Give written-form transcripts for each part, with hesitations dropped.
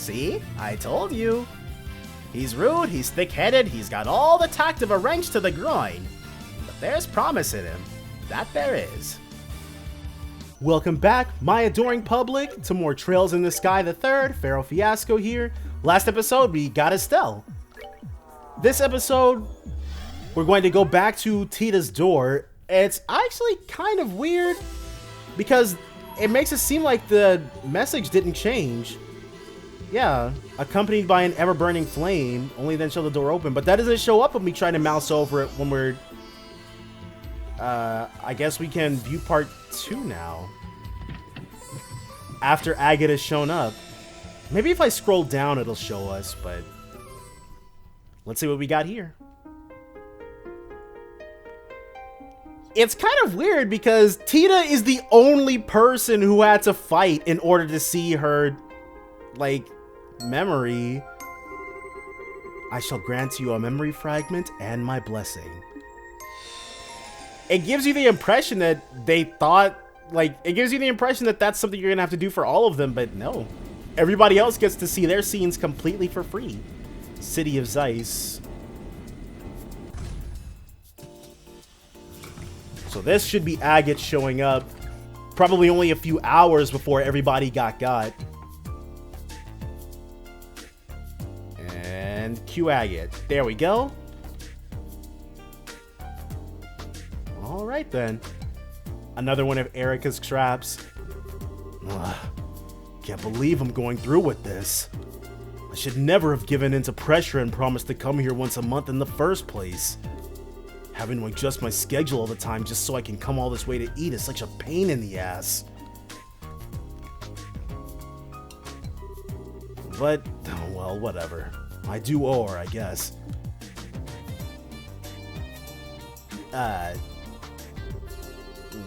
See? I told you. He's rude, he's thick-headed, he's got all the tact of a wrench to the groin. But there's promise in him. That there is. Welcome back, my adoring public, to more Trails in the Sky the Third. Pharaoh Fiasco here. Last episode, we got Estelle. This episode, we're going to go back to Tita's door. It's actually kind of weird because it makes it seem like the message didn't change. Yeah, accompanied by an ever-burning flame, only then show the door open. But that doesn't show up when we try to mouse over it when we're... I guess we can view part 2 now. After Agate has shown up. Maybe if I scroll down it'll show us, but... let's see what we got here. It's kind of weird because Tita is the only person who had to fight in order to see her, like... memory. I shall grant you a memory fragment and my blessing. It gives you the impression that they thought, like, it gives you the impression that that's something you're gonna have to do for all of them, but no. Everybody else gets to see their scenes completely for free. City of Zeiss. So this should be Agate showing up probably only a few hours before everybody got. And cue Agate. There we go. Alright then. Another one of Erika's traps. Ugh, can't believe I'm going through with this. I should never have given in to pressure and promised to come here once a month in the first place. Having to adjust my schedule all the time just so I can come all this way to eat is such a pain in the ass. But, oh well, whatever. I do owe her, I guess.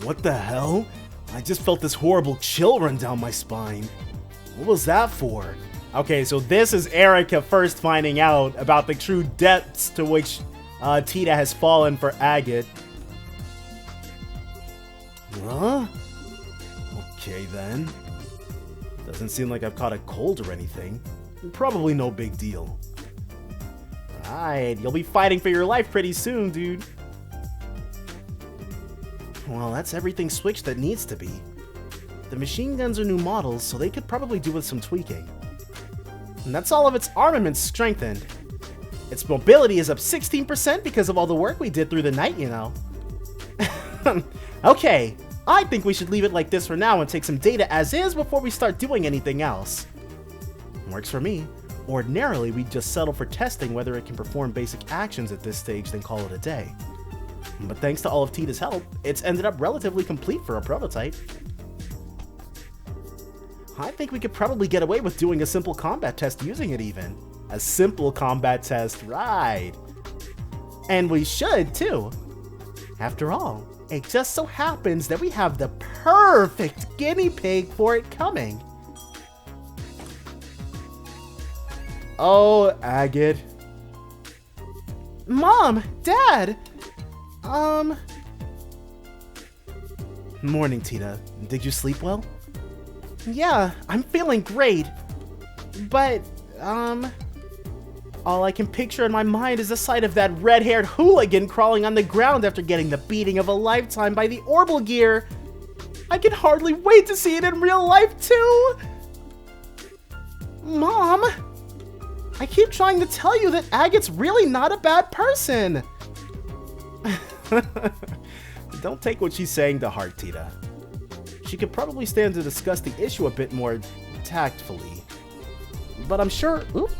What the hell? I just felt this horrible chill run down my spine. What was that for? Okay, so this is Erika first finding out about the true depths to which Tita has fallen for Agate. Huh? Okay then. Doesn't seem like I've caught a cold or anything. Probably no big deal. Alright, you'll be fighting for your life pretty soon, dude. Well, that's everything switched that needs to be. The machine guns are new models, so they could probably do with some tweaking. And that's all of its armaments strengthened. Its mobility is up 16% because of all the work we did through the night, you know. Okay, I think we should leave it like this for now and take some data as is before we start doing anything else. Works for me. Ordinarily, we'd just settle for testing whether it can perform basic actions at this stage, then call it a day. But thanks to all of Tita's help, it's ended up relatively complete for a prototype. I think we could probably get away with doing a simple combat test using it even. A simple combat test, right. And we should, too. After all, it just so happens that we have the perfect guinea pig for it coming. Oh, Agate. Mom! Dad! Morning, Tita. Did you sleep well? Yeah, I'm feeling great. But, all I can picture in my mind is the sight of that red-haired hooligan crawling on the ground after getting the beating of a lifetime by the Orbital Gear. I can hardly wait to see it in real life, too! Mom! I keep trying to tell you that Agate's really not a bad person! Don't take what she's saying to heart, Tita. She could probably stand to discuss the issue a bit more tactfully. But I'm sure... Oop.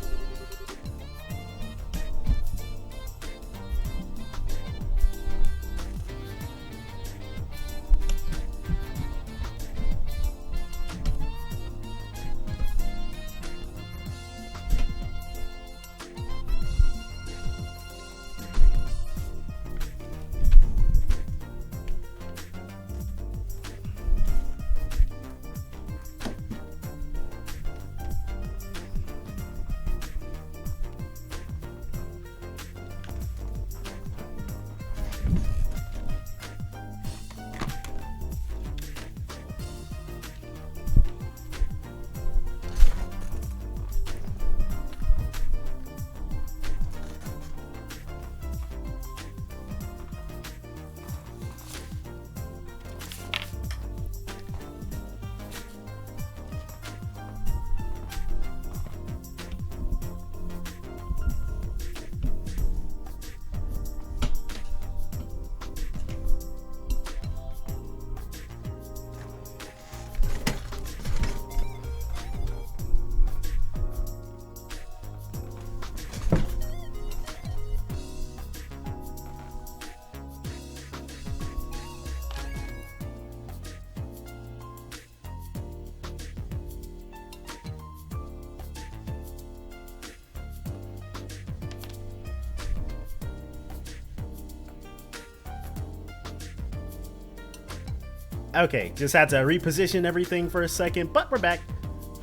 Okay, just had to reposition everything for a second, but we're back.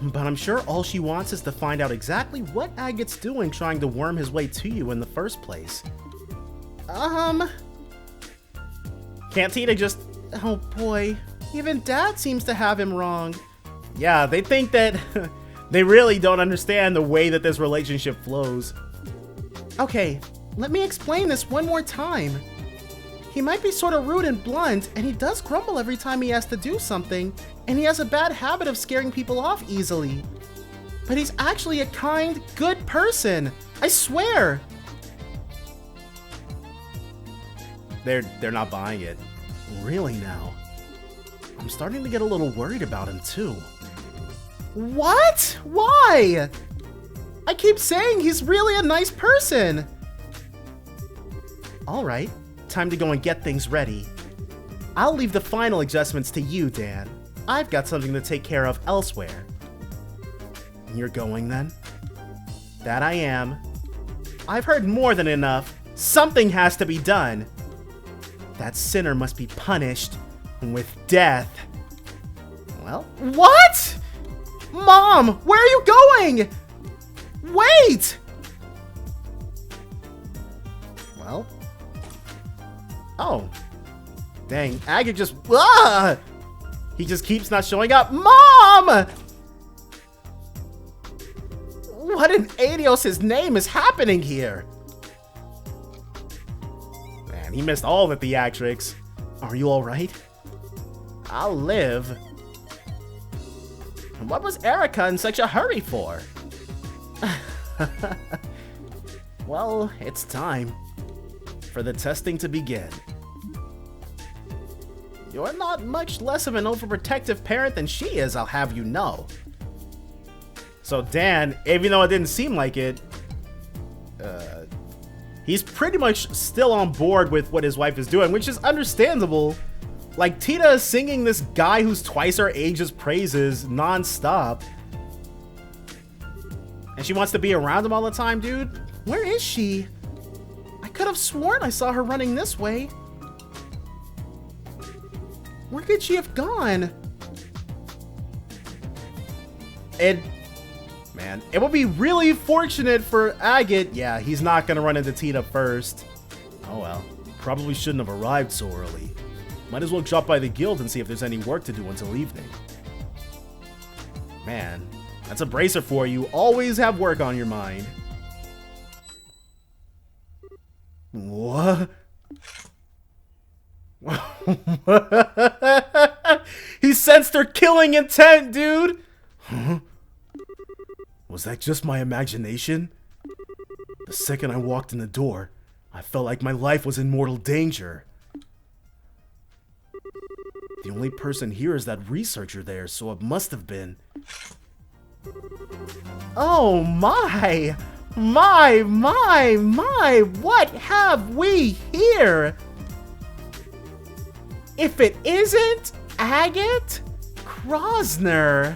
But I'm sure all she wants is to find out exactly what Agate's doing trying to worm his way to you in the first place. Can't Tita just... Oh boy, even Dad seems to have him wrong. Yeah, they think that they really don't understand the way that this relationship flows. Okay, let me explain this one more time. He might be sort of rude and blunt, and he does grumble every time he has to do something, and he has a bad habit of scaring people off easily. But he's actually a kind, good person. I swear. They're not buying it. Really now? I'm starting to get a little worried about him too. What? Why? I keep saying he's really a nice person. All right, time to go and get things ready. I'll leave the final adjustments to you, Dan. I've got something to take care of elsewhere. You're going then? That I am. I've heard more than enough. Something has to be done. That sinner must be punished with death. Well, what? Mom, where are you going? Wait! Well. Oh. Dang, Agate just... Ah! He just keeps not showing up. Mom! What in Adios' name is happening here? Man, he missed all the theatrics. Are you alright? I'll live. And what was Erika in such a hurry for? Well, it's time for the testing to begin. You're not much less of an overprotective parent than she is, I'll have you know. So Dan, even though it didn't seem like it, he's pretty much still on board with what his wife is doing, which is understandable. Like, Tita is singing this guy who's twice her age's praises non-stop. And she wants to be around him all the time, dude. Where is she? I could have sworn I saw her running this way. Where could she have gone? Man, it would be really fortunate for Agate. Yeah, he's not gonna run into Tita first. Oh well, probably shouldn't have arrived so early. Might as well drop by the guild and see if there's any work to do until evening. Man, that's a bracer for you. Always have work on your mind. What? He sensed her killing intent, dude! Huh? Was that just my imagination? The second I walked in the door, I felt like my life was in mortal danger. The only person here is that researcher there, so it must have been... Oh my! My! What have we here? If it isn't Agate Krosner.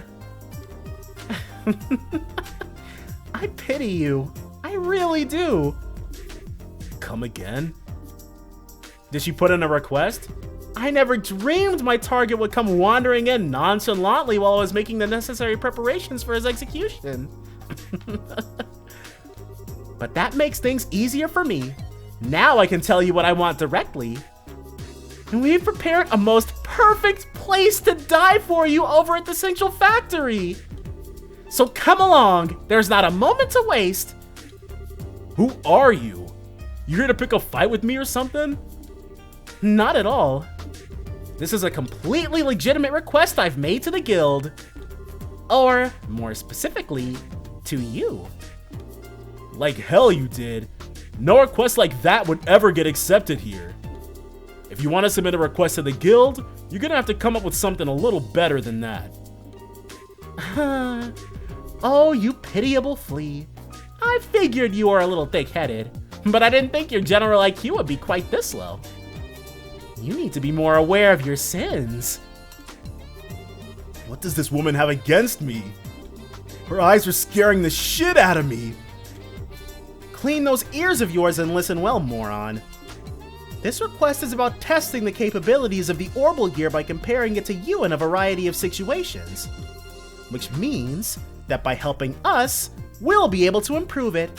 I pity you. I really do. Come again? Did she put in a request? I never dreamed my target would come wandering in nonchalantly while I was making the necessary preparations for his execution. But that makes things easier for me. Now I can tell you what I want directly. And we've prepared a most perfect place to die for you over at the Central Factory. So come along, there's not a moment to waste. Who are you? You here to pick a fight with me or something? Not at all. This is a completely legitimate request I've made to the guild. Or, more specifically, to you. Like hell you did. No request like that would ever get accepted here. If you want to submit a request to the guild, you're gonna have to come up with something a little better than that. Oh, you pitiable flea. I figured you were a little thick-headed, but I didn't think your general IQ would be quite this low. You need to be more aware of your sins. What does this woman have against me? Her eyes are scaring the shit out of me. Clean those ears of yours and listen well, moron. This request is about testing the capabilities of the Orbital Gear by comparing it to you in a variety of situations. Which means that by helping us, we'll be able to improve it.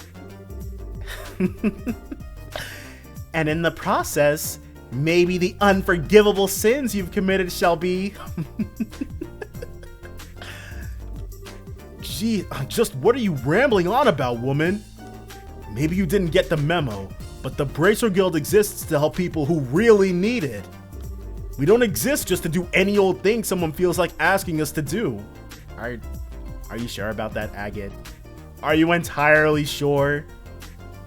And in the process, maybe the unforgivable sins you've committed shall be... Gee, just what are you rambling on about, woman? Maybe you didn't get the memo, but the Bracer Guild exists to help people who really need it. We don't exist just to do any old thing someone feels like asking us to do. Are you sure about that, Agate? Are you entirely sure?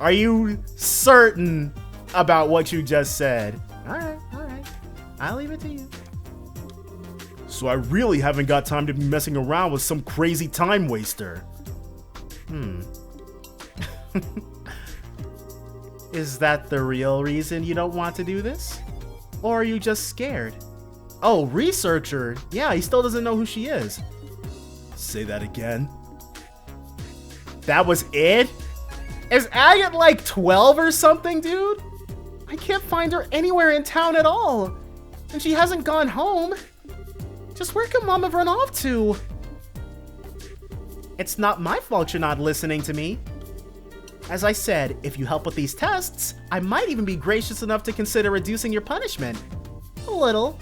Are you certain about what you just said? Alright. I'll leave it to you. So I really haven't got time to be messing around with some crazy time waster. Is that the real reason you don't want to do this? Or are you just scared? Oh, researcher. Yeah, he still doesn't know who she is. Say that again. That was it? Is Agate like 12 or something, dude? I can't find her anywhere in town at all. And she hasn't gone home. Just where can Mama run off to? It's not my fault you're not listening to me. As I said, if you help with these tests, I might even be gracious enough to consider reducing your punishment. A little.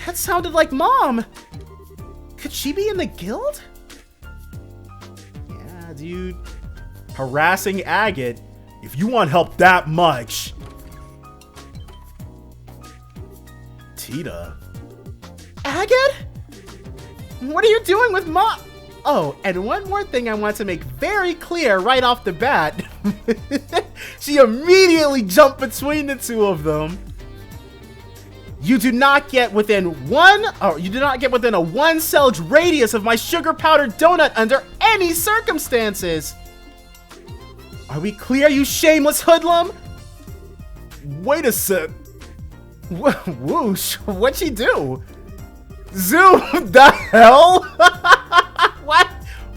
That sounded like Mom! Could she be in the guild? Yeah, dude. Harassing Agate. If you want help that much. Tita. Agate? What are you doing with Mom? Oh, and one more thing I want to make very clear right off the bat. She immediately jumped between the two of them. You do not get within a 1 cell radius of my sugar powdered donut under any circumstances. Are we clear, you shameless hoodlum? Wait a sec. Whoosh, what'd she do? Zoom, the hell?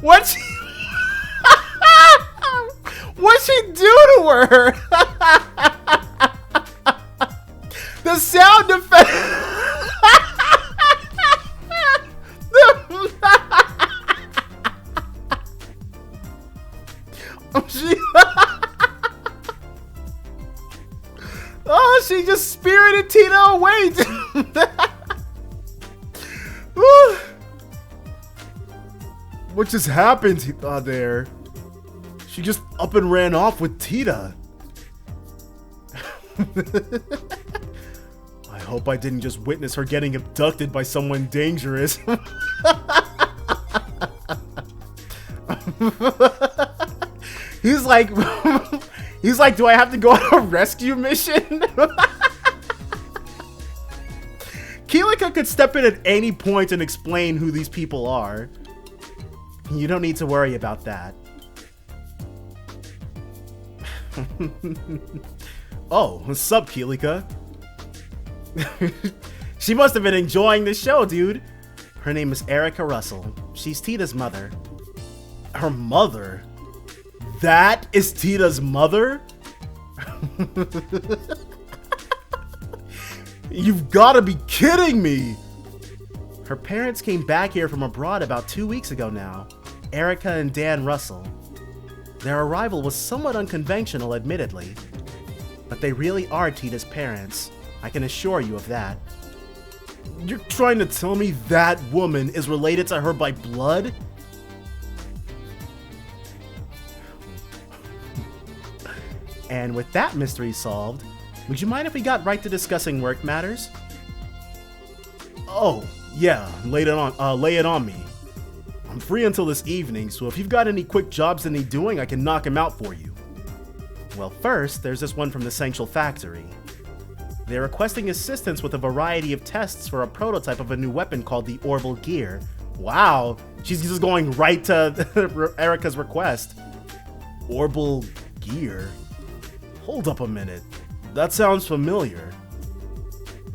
What'd she do to her? The sound effect. She just spirited Tita away. What just happened there? She just up and ran off with Tita. I hope I didn't just witness her getting abducted by someone dangerous. He's like, do I have to go on a rescue mission? Keelika could step in at any point and explain who these people are. You don't need to worry about that. Oh, what's up, Keelika? She must have been enjoying the show, dude. Her name is Erika Russell. She's Tita's mother. Her mother? That is Tita's mother? You've got to be kidding me! Her parents came back here from abroad about 2 weeks ago now. Erika and Dan Russell. Their arrival was somewhat unconventional, admittedly. But they really are Tita's parents. I can assure you of that. You're trying to tell me that woman is related to her by blood? And with that mystery solved, would you mind if we got right to discussing work matters? Oh, yeah, lay it on me. I'm free until this evening, so if you've got any quick jobs that need doing, I can knock them out for you. Well, first, there's this one from the Sanctual Factory. They're requesting assistance with a variety of tests for a prototype of a new weapon called the Orbital Gear. Wow, she's just going right to Erika's request. Orbital Gear? Hold up a minute. That sounds familiar.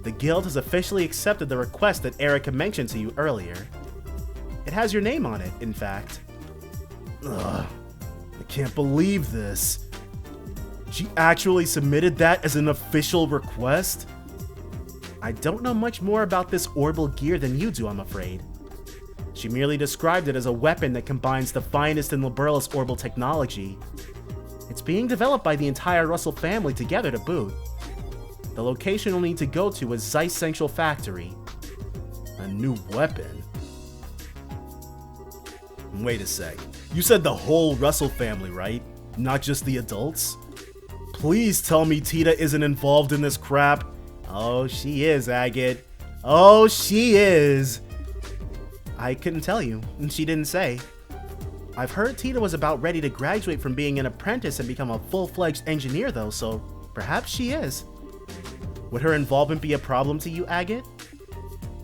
The guild has officially accepted the request that Erika mentioned to you earlier. It has your name on it, in fact. Ugh, I can't believe this. She actually submitted that as an official request? I don't know much more about this orbital gear than you do, I'm afraid. She merely described it as a weapon that combines the finest in Liberal's orbital technology. It's being developed by the entire Russell family together to boot. The location we'll need to go to is Zeiss Central Factory. A new weapon? Wait a sec. You said the whole Russell family, right? Not just the adults? Please tell me Tita isn't involved in this crap. Oh, she is, Agate. Oh, she is. I couldn't tell you, and she didn't say. I've heard Tita was about ready to graduate from being an apprentice and become a full-fledged engineer though, so perhaps she is. Would her involvement be a problem to you, Agate?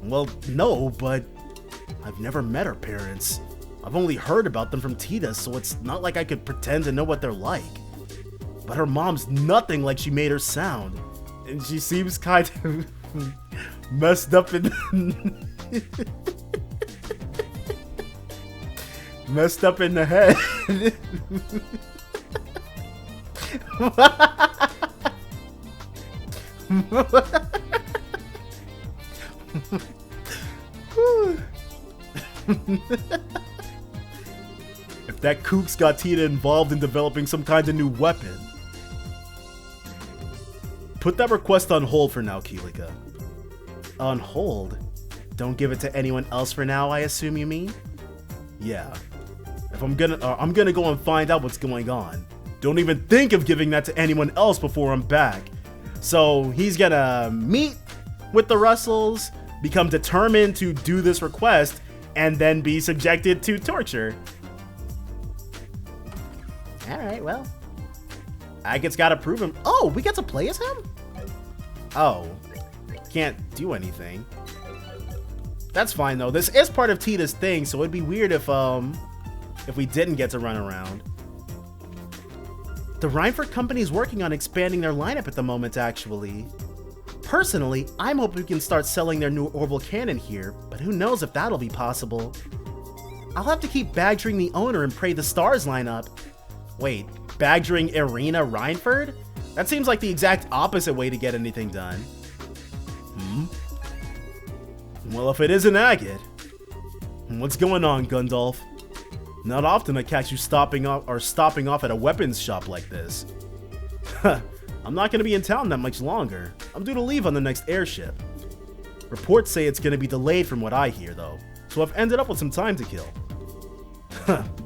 Well, no, but I've never met her parents. I've only heard about them from Tita, so it's not like I could pretend to know what they're like. But her mom's nothing like she made her sound, and she seems kind of messed up in messed up in the head. If that kook's got Tita involved in developing some kind of new weapon. Put that request on hold for now, Kilika. On hold? Don't give it to anyone else for now, I assume you mean? Yeah. If I'm gonna go and find out what's going on. Don't even think of giving that to anyone else before I'm back. So he's gonna meet with the Russells, become determined to do this request, and then be subjected to torture. Alright, well. Agate's gotta prove him. Oh, we get to play as him? Oh. Can't do anything. That's fine though. This is part of Tita's thing, so it'd be weird if we didn't get to run around. The Reinford company is working on expanding their lineup at the moment, actually. Personally, I'm hoping we can start selling their new orbital cannon here, but who knows if that'll be possible. I'll have to keep badgering the owner and pray the stars line up. Wait, badgering Erika Reinford? That seems like the exact opposite way to get anything done. Well, if it isn't Agate. What's going on, Gundolf? Not often I catch you stopping off at a weapons shop like this. I'm not going to be in town that much longer. I'm due to leave on the next airship. Reports say it's going to be delayed from what I hear, though, so I've ended up with some time to kill.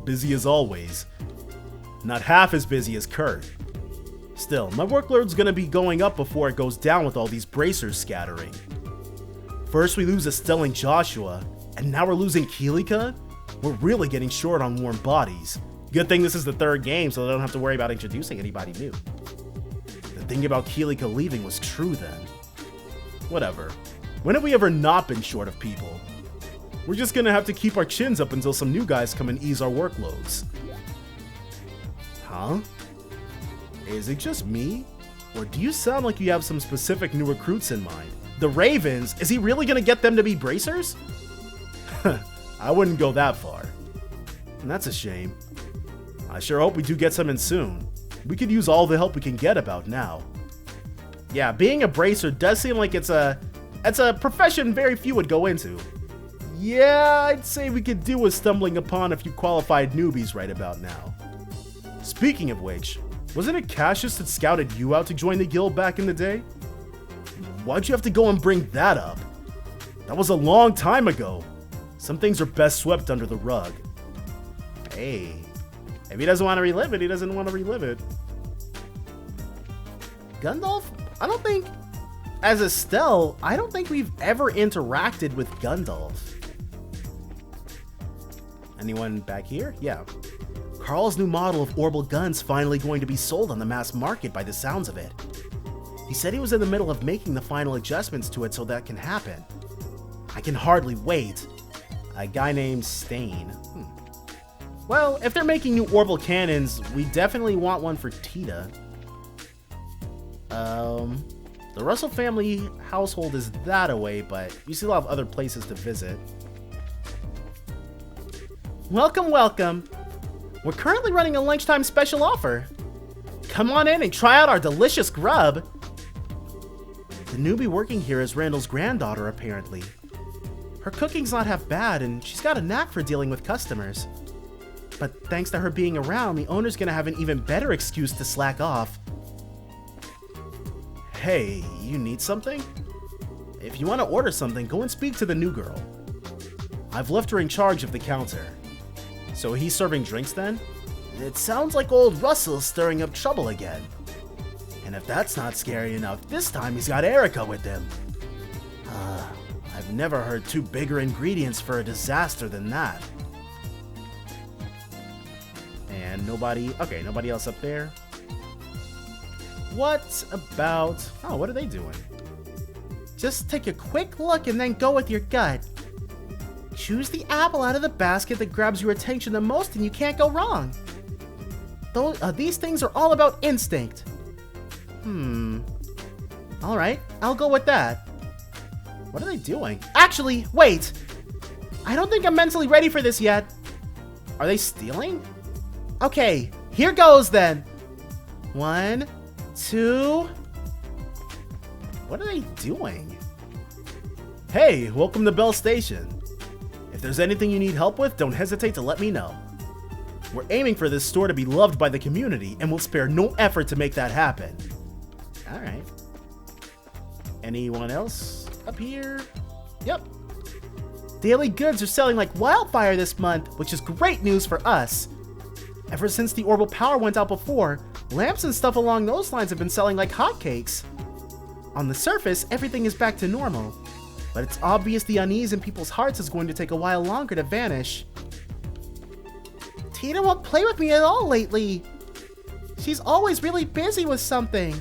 Busy as always. Not half as busy as Kurt. Still, my workload's going to be going up before it goes down with all these bracers scattering. First we lose Estelle and Joshua, and now we're losing Kilika? We're really getting short on warm bodies. Good thing this is the third game, so I don't have to worry about introducing anybody new. The thing about Kilika leaving was true then. Whatever. When have we ever not been short of people? We're just gonna have to keep our chins up until some new guys come and ease our workloads. Huh? Is it just me? Or do you sound like you have some specific new recruits in mind? The Ravens? Is he really gonna get them to be bracers? I wouldn't go that far. And that's a shame. I sure hope we do get some in soon. We could use all the help we can get about now. Yeah, being a bracer does seem like it's a profession very few would go into. Yeah, I'd say we could do with stumbling upon a few qualified newbies right about now. Speaking of which, wasn't it Cassius that scouted you out to join the guild back in the day? Why'd you have to go and bring that up? That was a long time ago. Some things are best swept under the rug. Hey, if he doesn't want to relive it, he doesn't want to relive it. Gundolf? I don't think, as Estelle, I don't think we've ever interacted with Gundolf. Anyone back here? Yeah. Carl's new model of orbital gun's finally going to be sold on the mass market by the sounds of it. He said he was in the middle of making the final adjustments to it so that can happen. I can hardly wait. A guy named Stain. Well, if they're making new orbital cannons, we definitely want one for Tita. The Russell family household is that away, but you still have other places to visit. Welcome, welcome. We're currently running a lunchtime special offer. come on in and try out our delicious grub. The newbie working here is Randall's granddaughter, apparently. Her cooking's not half bad, and she's got a knack for dealing with customers. But thanks to her being around, the owner's gonna have an even better excuse to slack off. Hey, you need something? If you want to order something, go and speak to the new girl. I've left her in charge of the counter. So he's serving drinks then? It sounds like old Russell's stirring up trouble again. And if that's not scary enough, this time he's got Erika with him. I've never heard two bigger ingredients for a disaster than that. And nobody else up there? What about... Oh, what are they doing? Just take a quick look and then go with your gut. Choose the apple out of the basket that grabs your attention the most and you can't go wrong. These things are all about instinct. Alright, I'll go with that. What are they doing? Actually, wait! I don't think I'm mentally ready for this yet. Are they stealing? Okay, here goes then. 1, 2... What are they doing? Hey, welcome to Bell Station. If there's anything you need help with, don't hesitate to let me know. We're aiming for this store to be loved by the community, and we'll spare no effort to make that happen. Alright. Anyone else up here? Yep. Daily goods are selling like wildfire this month, which is great news for us. Ever since the orbital power went out before, lamps and stuff along those lines have been selling like hotcakes. On the surface, everything is back to normal, but it's obvious the unease in people's hearts is going to take a while longer to vanish. Tita won't play with me at all lately. She's always really busy with something.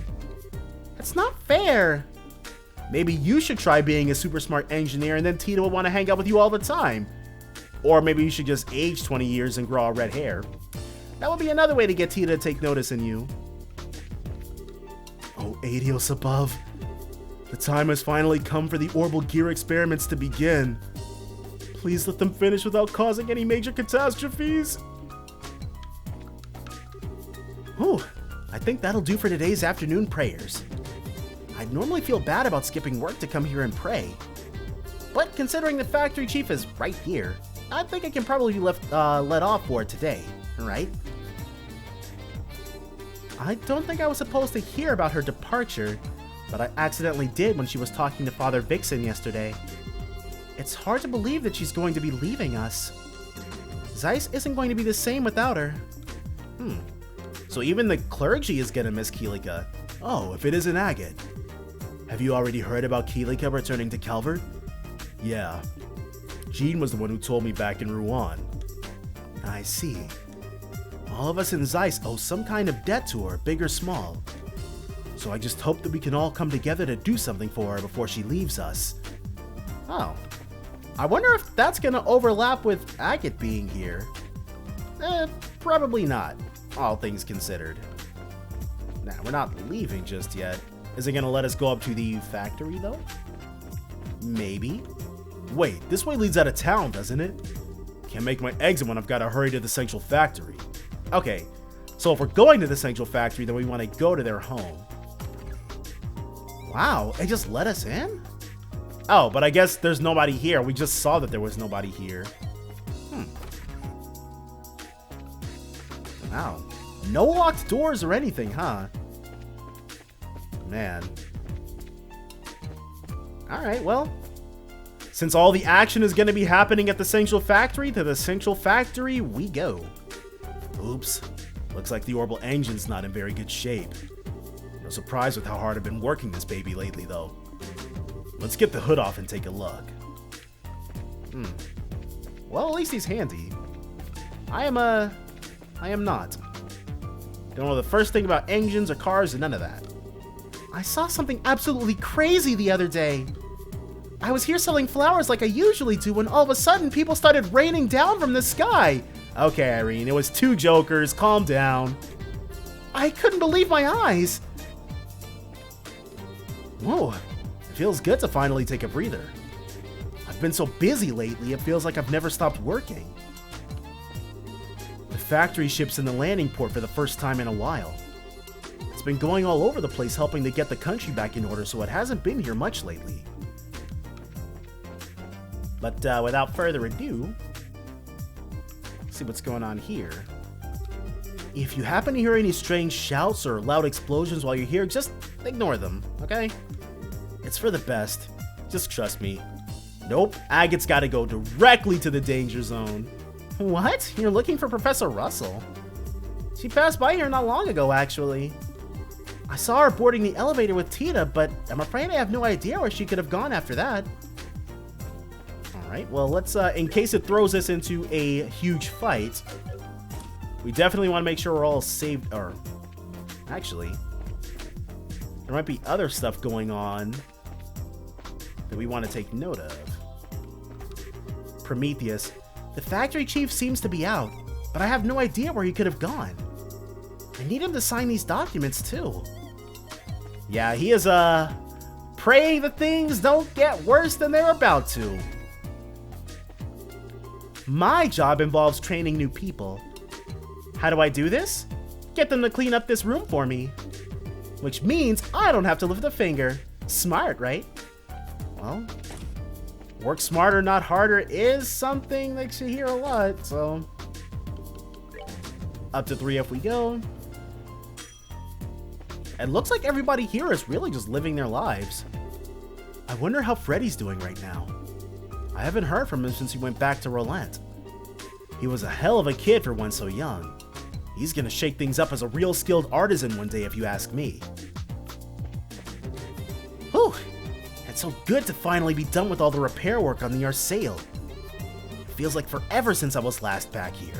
It's not fair. Maybe you should try being a super smart engineer and then Tita will want to hang out with you all the time. Or maybe you should just age 20 years and grow all red hair. That would be another way to get Tita to take notice in you. Oh, Adios above. The time has finally come for the orbital gear experiments to begin. Please let them finish without causing any major catastrophes. Whew, I think that'll do for today's afternoon prayers. I'd normally feel bad about skipping work to come here and pray. But considering the factory chief is right here, I think I can probably be let off for it today, right? I don't think I was supposed to hear about her departure, but I accidentally did when she was talking to Father Vixen yesterday. It's hard to believe that she's going to be leaving us. Zeiss isn't going to be the same without her. So even the clergy is gonna miss Kilika. Oh, if it isn't Agate. Have you already heard about Kilika returning to Calvert? Yeah. Jean was the one who told me back in Rouen. I see. All of us in Zeiss owe some kind of debt to her, big or small. So I just hope that we can all come together to do something for her before she leaves us. Oh. I wonder if that's gonna overlap with Agate being here. Probably not, all things considered. Nah, we're not leaving just yet. Is it gonna let us go up to the factory though? Maybe. Wait, this way leads out of town, doesn't it? Can't make my exit when I've gotta hurry to the central factory. Okay, so if we're going to the central factory, then we want to go to their home. Wow, it just let us in? Oh, but I guess there's nobody here. We just saw that there was nobody here. Wow. No locked doors or anything, huh? Man. Alright, well. Since all the action is going to be happening at the central factory, to the central factory we go. Oops. Looks like the orbital engine's not in very good shape. No surprise with how hard I've been working this baby lately, though. Let's get the hood off and take a look. Well, at least he's handy. I am not. Don't know the first thing about engines or cars and none of that. I saw something absolutely crazy the other day. I was here selling flowers like I usually do when all of a sudden people started raining down from the sky. Okay, Irene, it was 2 jokers. Calm down. I couldn't believe my eyes. Whoa, it feels good to finally take a breather. I've been so busy lately, it feels like I've never stopped working. The factory ship's in the landing port for the first time in a while. It's been going all over the place helping to get the country back in order, so it hasn't been here much lately. But without further ado, let's see what's going on here. If you happen to hear any strange shouts or loud explosions while you're here, just ignore them, okay? It's for the best. Just trust me. Nope, Agate's gotta go directly to the danger zone. What? You're looking for Professor Russell? She passed by here not long ago, actually. I saw her boarding the elevator with Tita, but I'm afraid I have no idea where she could have gone after that. Alright, well, let's, in case it throws us into a huge fight, we definitely want to make sure we're all saved, or, actually, there might be other stuff going on that we want to take note of. Prometheus. The factory chief seems to be out, but I have no idea where he could have gone. I need him to sign these documents, too. Yeah, he is, praying that things don't get worse than they're about to. My job involves training new people. How do I do this? Get them to clean up this room for me. Which means I don't have to lift a finger. Smart, right? Well, work smarter, not harder is something that you hear a lot, so... Up to 3 if we go. It looks like everybody here is really just living their lives. I wonder how Freddy's doing right now. I haven't heard from him since he went back to Relent. He was a hell of a kid for one so young. He's gonna shake things up as a real skilled artisan one day if you ask me. Whew! It's so good to finally be done with all the repair work on the Arsail. It feels like forever since I was last back here.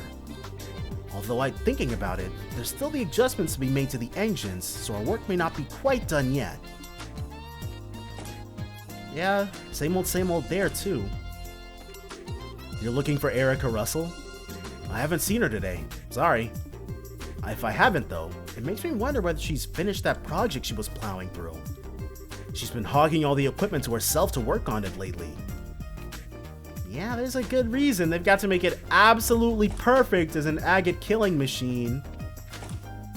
Although thinking about it, there's still the adjustments to be made to the engines, so our work may not be quite done yet. Yeah, same old there too. You're looking for Erika Russell? I haven't seen her today, sorry. If I haven't though, it makes me wonder whether she's finished that project she was plowing through. She's been hogging all the equipment to herself to work on it lately. Yeah, there's a good reason. They've got to make it absolutely perfect as an Agate killing machine.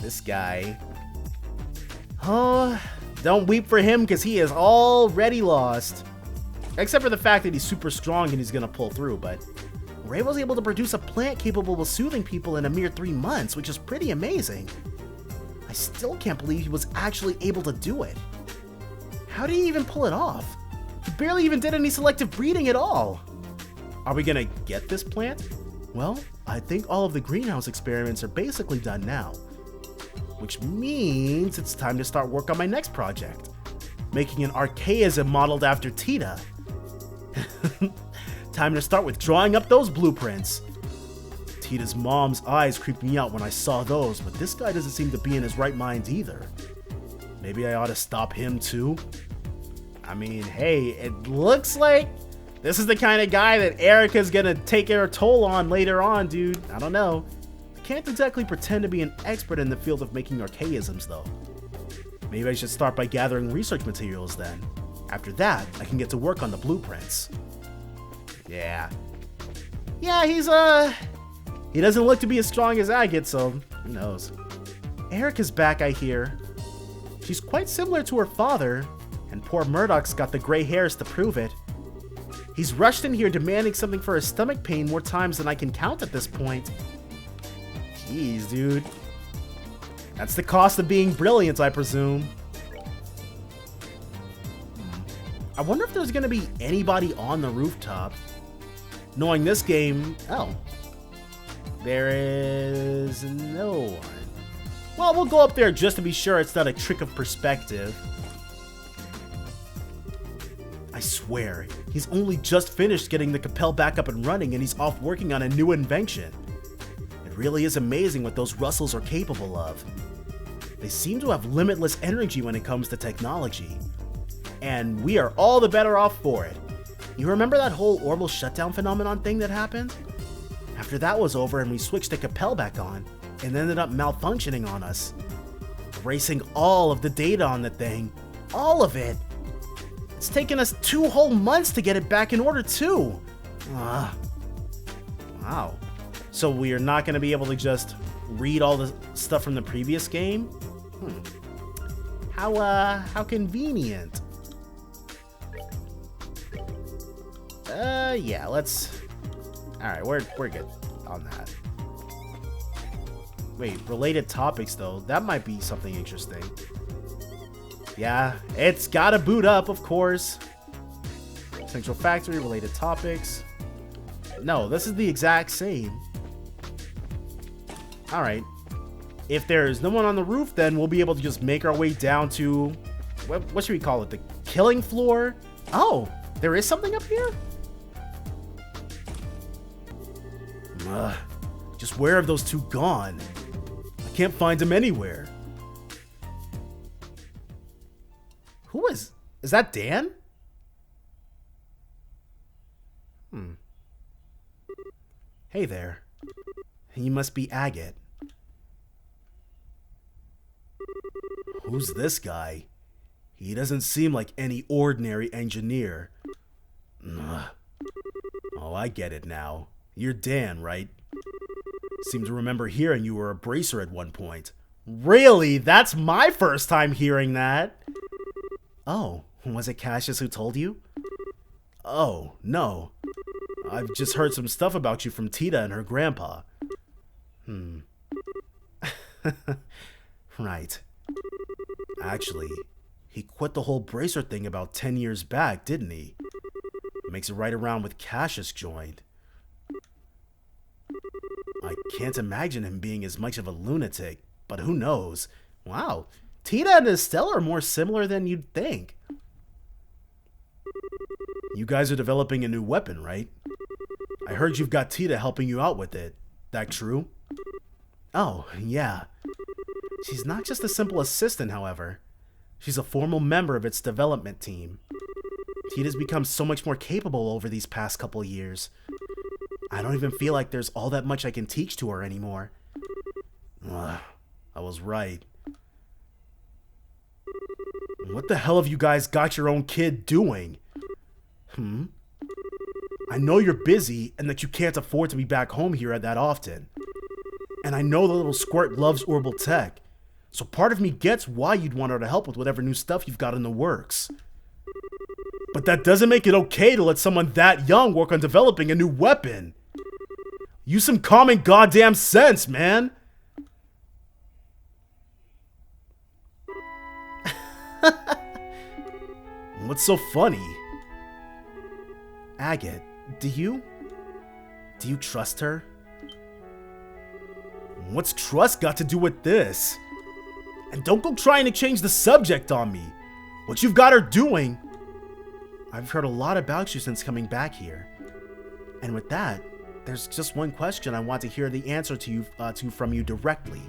This guy. Oh, don't weep for him because he is already lost. Except for the fact that he's super strong and he's gonna pull through, but Ray was able to produce a plant capable of soothing people in a mere 3 months, which is pretty amazing. I still can't believe he was actually able to do it. How did he even pull it off? He barely even did any selective breeding at all. Are we gonna get this plant? Well, I think all of the greenhouse experiments are basically done now. Which means it's time to start work on my next project. Making an archaism modeled after Tita. Time to start with drawing up those blueprints. Tita's mom's eyes creeped me out when I saw those, but this guy doesn't seem to be in his right mind either. Maybe I ought to stop him too? I mean, hey, it looks like this is the kind of guy that Erika's gonna take her toll on later on, dude. I don't know. I can't exactly pretend to be an expert in the field of making archaisms, though. Maybe I should start by gathering research materials then. After that, I can get to work on the blueprints. Yeah, he doesn't look to be as strong as Agate, so who knows. Erika's back, I hear. She's quite similar to her father, and poor Murdoch's got the gray hairs to prove it. He's rushed in here demanding something for his stomach pain more times than I can count at this point. Jeez, dude. That's the cost of being brilliant, I presume. I wonder if there's gonna be anybody on the rooftop. Knowing this game, oh, there is no one. Well, we'll go up there just to be sure it's not a trick of perspective. I swear, he's only just finished getting the Capel back up and running and he's off working on a new invention. It really is amazing what those Russells are capable of. They seem to have limitless energy when it comes to technology. And we are all the better off for it. You remember that whole orbital shutdown phenomenon thing that happened? After that was over and we switched the Capel back on, it ended up malfunctioning on us. Erasing all of the data on the thing. All of it. It's taken us 2 whole months to get it back in order too. Wow. So we are not going to be able to just read all the stuff from the previous game? How convenient. Yeah, let's... Alright, we're good on that. Wait, related topics though, that might be something interesting. Yeah, it's gotta boot up, of course. Central Factory, related topics. No, this is the exact same. Alright. If there's no one on the roof, then we'll be able to just make our way down to... What should we call it? The killing floor? Oh, there is something up here? Just where have those two gone? I can't find them anywhere. Who is... Is that Dan? Hey there. You must be Agate. Who's this guy? He doesn't seem like any ordinary engineer. Oh, I get it now. You're Dan, right? Seem to remember hearing you were a bracer at one point. Really? That's my first time hearing that. Oh, was it Cassius who told you? Oh, no. I've just heard some stuff about you from Tita and her grandpa. Right. Actually, he quit the whole bracer thing about 10 years back, didn't he? Makes it right around with Cassius joined. I can't imagine him being as much of a lunatic, but who knows? Wow, Tita and Estelle are more similar than you'd think. You guys are developing a new weapon, right? I heard you've got Tita helping you out with it. That true? Oh, yeah. She's not just a simple assistant, however. She's a formal member of its development team. Tita's become so much more capable over these past couple years. I don't even feel like there's all that much I can teach to her anymore. I was right. What the hell have you guys got your own kid doing? I know you're busy and that you can't afford to be back home here that often. And I know the little squirt loves orbital tech. So part of me gets why you'd want her to help with whatever new stuff you've got in the works. But that doesn't make it okay to let someone that young work on developing a new weapon. Use some common goddamn sense, man. What's so funny? Agate, do you trust her? What's trust got to do with this? And don't go trying to change the subject on me. What you've got her doing... I've heard a lot about you since coming back here. And with that, there's just one question I want to hear the answer to from you directly.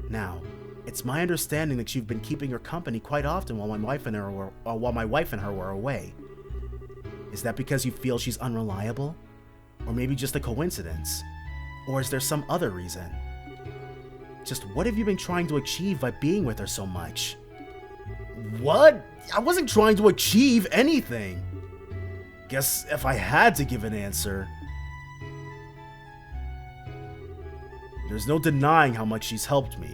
Now, it's my understanding that you've been keeping her company quite often while my wife and her were away. Is that because you feel she's unreliable? Or maybe just a coincidence? Or is there some other reason? Just what have you been trying to achieve by being with her so much? What? I wasn't trying to achieve anything. Guess if I had to give an answer... There's no denying how much she's helped me.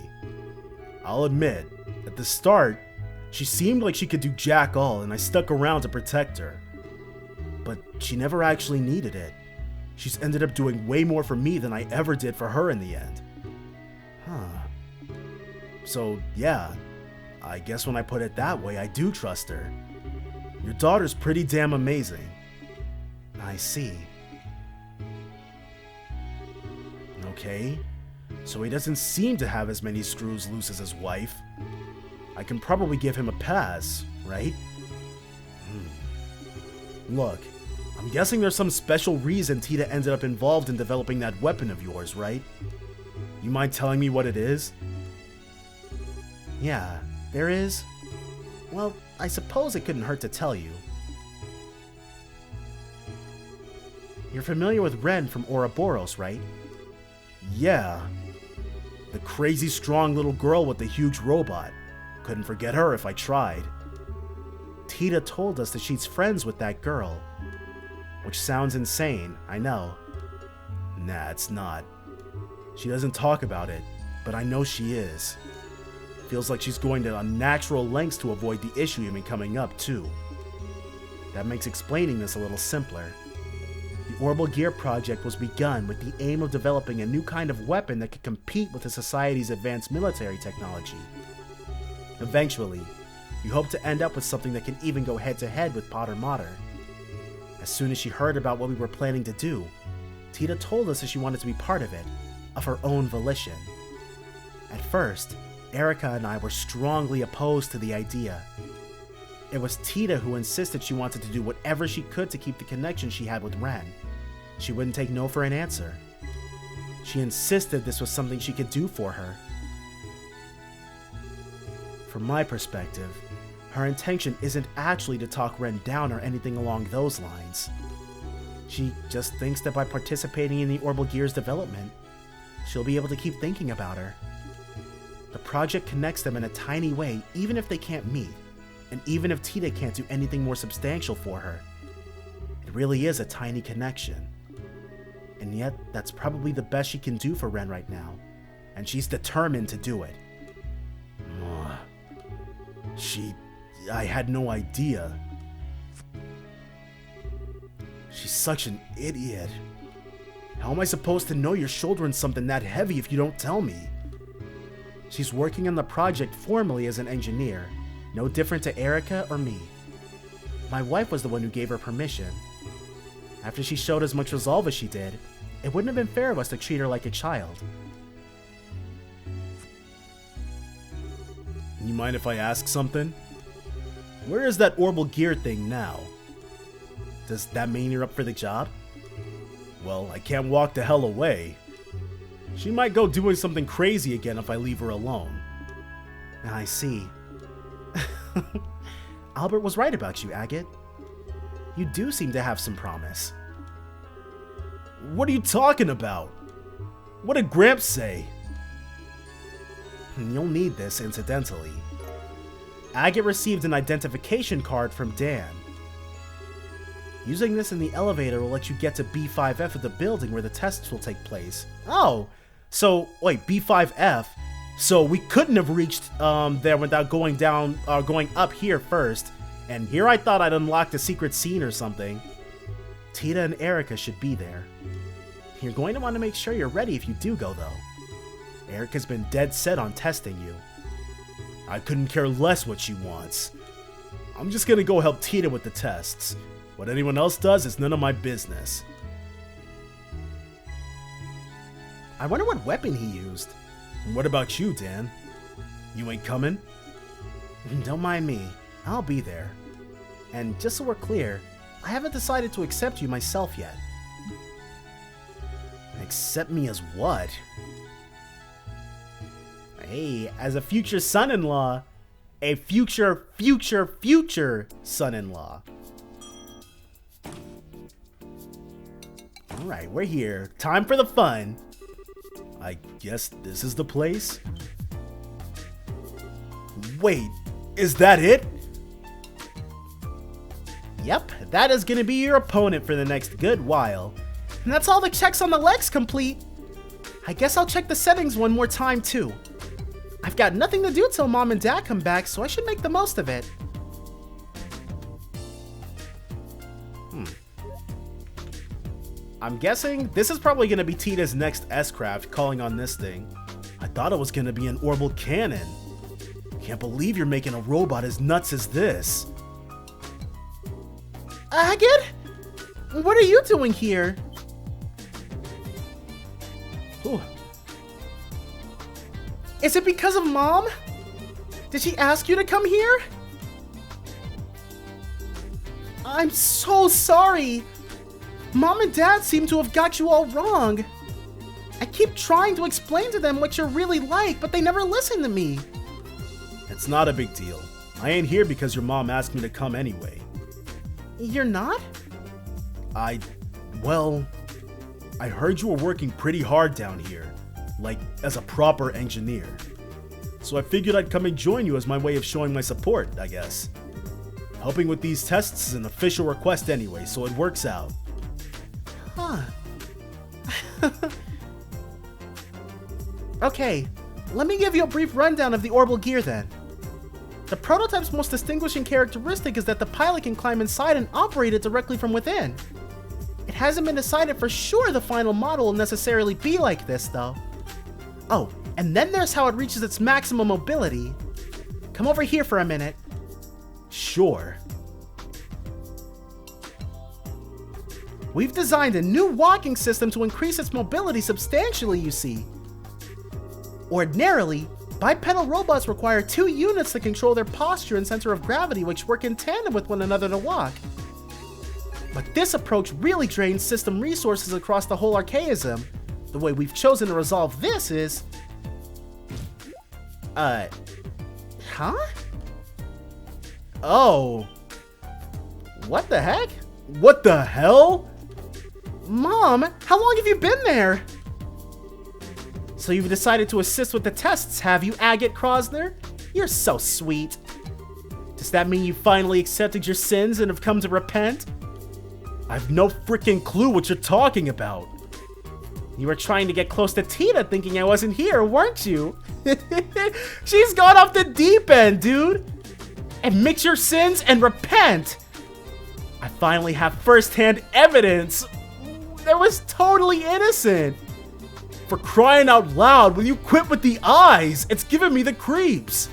I'll admit, at the start, she seemed like she could do jack all and I stuck around to protect her. But she never actually needed it. She's ended up doing way more for me than I ever did for her in the end. So, yeah, I guess when I put it that way, I do trust her. Your daughter's pretty damn amazing. I see. Okay, so he doesn't seem to have as many screws loose as his wife. I can probably give him a pass, right? Look, I'm guessing there's some special reason Tita ended up involved in developing that weapon of yours, right? You mind telling me what it is? Yeah, there is. Well, I suppose it couldn't hurt to tell you. You're familiar with Ren from Ouroboros, right? Yeah. The crazy strong little girl with the huge robot. Couldn't forget her if I tried. Tita told us that she's friends with that girl. Which sounds insane, I know. Nah, it's not. She doesn't talk about it, but I know she is. Feels like she's going to unnatural lengths to avoid the issue even coming up, too. That makes explaining this a little simpler. The Orbital Gear project was begun with the aim of developing a new kind of weapon that could compete with the society's advanced military technology. Eventually, we hope to end up with something that can even go head-to-head with Potter Mater. As soon as she heard about what we were planning to do, Tita told us that she wanted to be part of it, of her own volition. At first, Erika and I were strongly opposed to the idea. It was Tita who insisted she wanted to do whatever she could to keep the connection she had with Ren. She wouldn't take no for an answer. She insisted this was something she could do for her. From my perspective, her intention isn't actually to talk Ren down or anything along those lines. She just thinks that by participating in the Orbital Gear's development, she'll be able to keep thinking about her. The project connects them in a tiny way even if they can't meet, and even if Tita can't do anything more substantial for her. It really is a tiny connection. And yet, that's probably the best she can do for Ren right now, and she's determined to do it. I had no idea. She's such an idiot. How am I supposed to know you're shouldering something that heavy if you don't tell me? She's working on the project formally as an engineer, no different to Erika or me. My wife was the one who gave her permission. After she showed as much resolve as she did, it wouldn't have been fair of us to treat her like a child. You mind if I ask something? Where is that Orbital Gear thing now? Does that mean you're up for the job? Well, I can't walk the hell away. She might go doing something crazy again if I leave her alone. I see. Albert was right about you, Agate. You do seem to have some promise. What are you talking about? What did Gramps say? You'll need this, incidentally. Agate received an identification card from Dan. Using this in the elevator will let you get to B5F of the building where the tests will take place. Oh, so wait, B5F. So we couldn't have reached there without going up here first. And here I thought I'd unlocked a secret scene or something. Tita and Erika should be there. You're going to want to make sure you're ready if you do go, though. Erika's been dead set on testing you. I couldn't care less what she wants. I'm just gonna go help Tita with the tests. What anyone else does is none of my business. I wonder what weapon he used. What about you, Dan? You ain't coming? Don't mind me. I'll be there. And just so we're clear, I haven't decided to accept you myself yet. Accept me as what? Hey, as a future son-in-law. A future son-in-law. Alright, we're here. Time for the fun. I guess this is the place? Wait, is that it? Yep, that is gonna be your opponent for the next good while. And that's all the checks on the legs complete. I guess I'll check the settings one more time too. I've got nothing to do till Mom and Dad come back, so I should make the most of it. I'm guessing this is probably going to be Tita's next S-Craft calling on this thing. I thought it was going to be an orbital cannon. Can't believe you're making a robot as nuts as this. Agate? What are you doing here? Ooh. Is it because of Mom? Did she ask you to come here? I'm so sorry. Mom and Dad seem to have got you all wrong. I keep trying to explain to them what you're really like, but they never listen to me. It's not a big deal. I ain't here because your mom asked me to come anyway. You're not? Well, I heard you were working pretty hard down here, like as a proper engineer. So I figured I'd come and join you as my way of showing my support, I guess. Helping with these tests is an official request anyway, so it works out. Huh. Okay, let me give you a brief rundown of the orbital gear then. The prototype's most distinguishing characteristic is that the pilot can climb inside and operate it directly from within. It hasn't been decided for sure the final model will necessarily be like this though. Oh, and then there's how it reaches its maximum mobility. Come over here for a minute. Sure. We've designed a new walking system to increase its mobility substantially, you see. Ordinarily, bipedal robots require 2 units to control their posture and center of gravity, which work in tandem with one another to walk. But this approach really drains system resources across the whole archaism. The way we've chosen to resolve this is... Huh? Oh. What the heck? What the hell? Mom, how long have you been there? So you've decided to assist with the tests, have you, Agate Krosner? You're so sweet. Does that mean you finally accepted your sins and have come to repent? I've no freaking clue what you're talking about. You were trying to get close to Tita thinking I wasn't here, weren't you? She's gone off the deep end, dude. Admit your sins and repent. I finally have first-hand evidence. That was totally innocent. For crying out loud, will you quit with the eyes? It's giving me the creeps.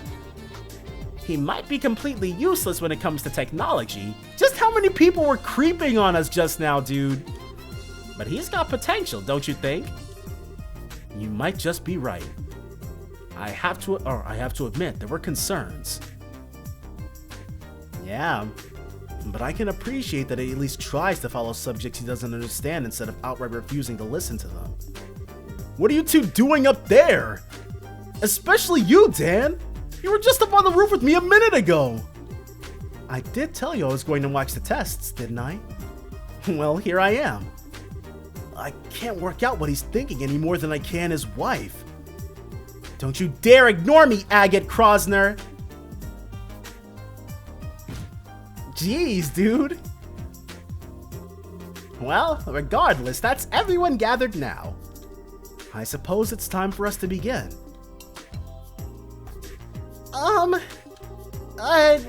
He might be completely useless when it comes to technology. Just how many people were creeping on us just now, dude? But he's got potential, don't you think? You might just be right. I have to admit, there were concerns. Yeah, but I can appreciate that he at least tries to follow subjects he doesn't understand instead of outright refusing to listen to them. What are you two doing up there? Especially you, Dan. You were just up on the roof with me a minute ago. I did tell you I was going to watch the tests, didn't I? Well, here I am. I can't work out what he's thinking any more than I can his wife. Don't you dare ignore me, Agate Krosner! Jeez, dude. Well, regardless, that's everyone gathered now. I suppose it's time for us to begin.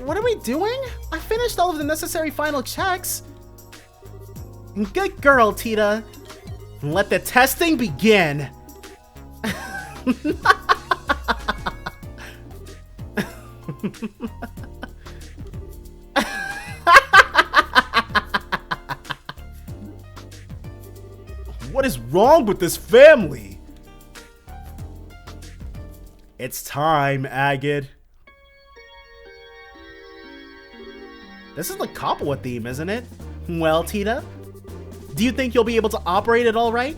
What are we doing? I finished all of the necessary final checks. Good girl, Tita. Let the testing begin. What is wrong with this family? It's time, Agate. This is the Kappa theme, isn't it? Well, Tita, do you think you'll be able to operate it all right?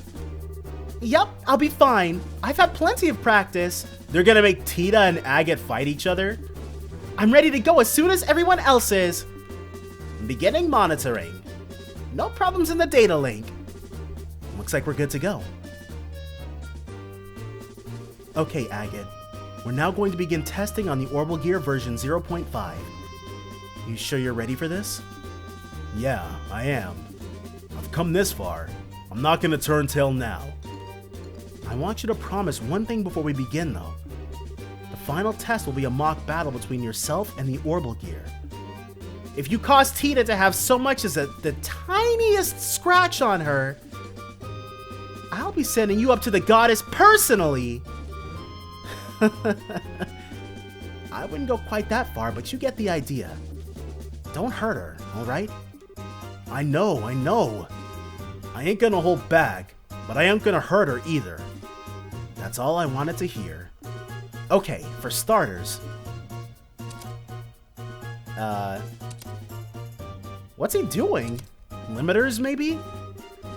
Yep, I'll be fine. I've had plenty of practice. They're gonna make Tita and Agate fight each other? I'm ready to go as soon as everyone else is. Beginning monitoring. No problems in the data link. Looks like we're good to go. Okay, Agate. We're now going to begin testing on the orbital gear version 0.5. You sure you're ready for this? Yeah, I am. I've come this far. I'm not gonna turn tail now. I want you to promise one thing before we begin, though. The final test will be a mock battle between yourself and the orbital gear. If you cause Tita to have so much as the tiniest scratch on her, I'll be sending you up to the goddess personally. I wouldn't go quite that far, but you get the idea. Don't hurt her, alright? I know. I ain't gonna hold back, but I ain't gonna hurt her either. That's all I wanted to hear. Okay, for starters. What's he doing? Limiters, maybe?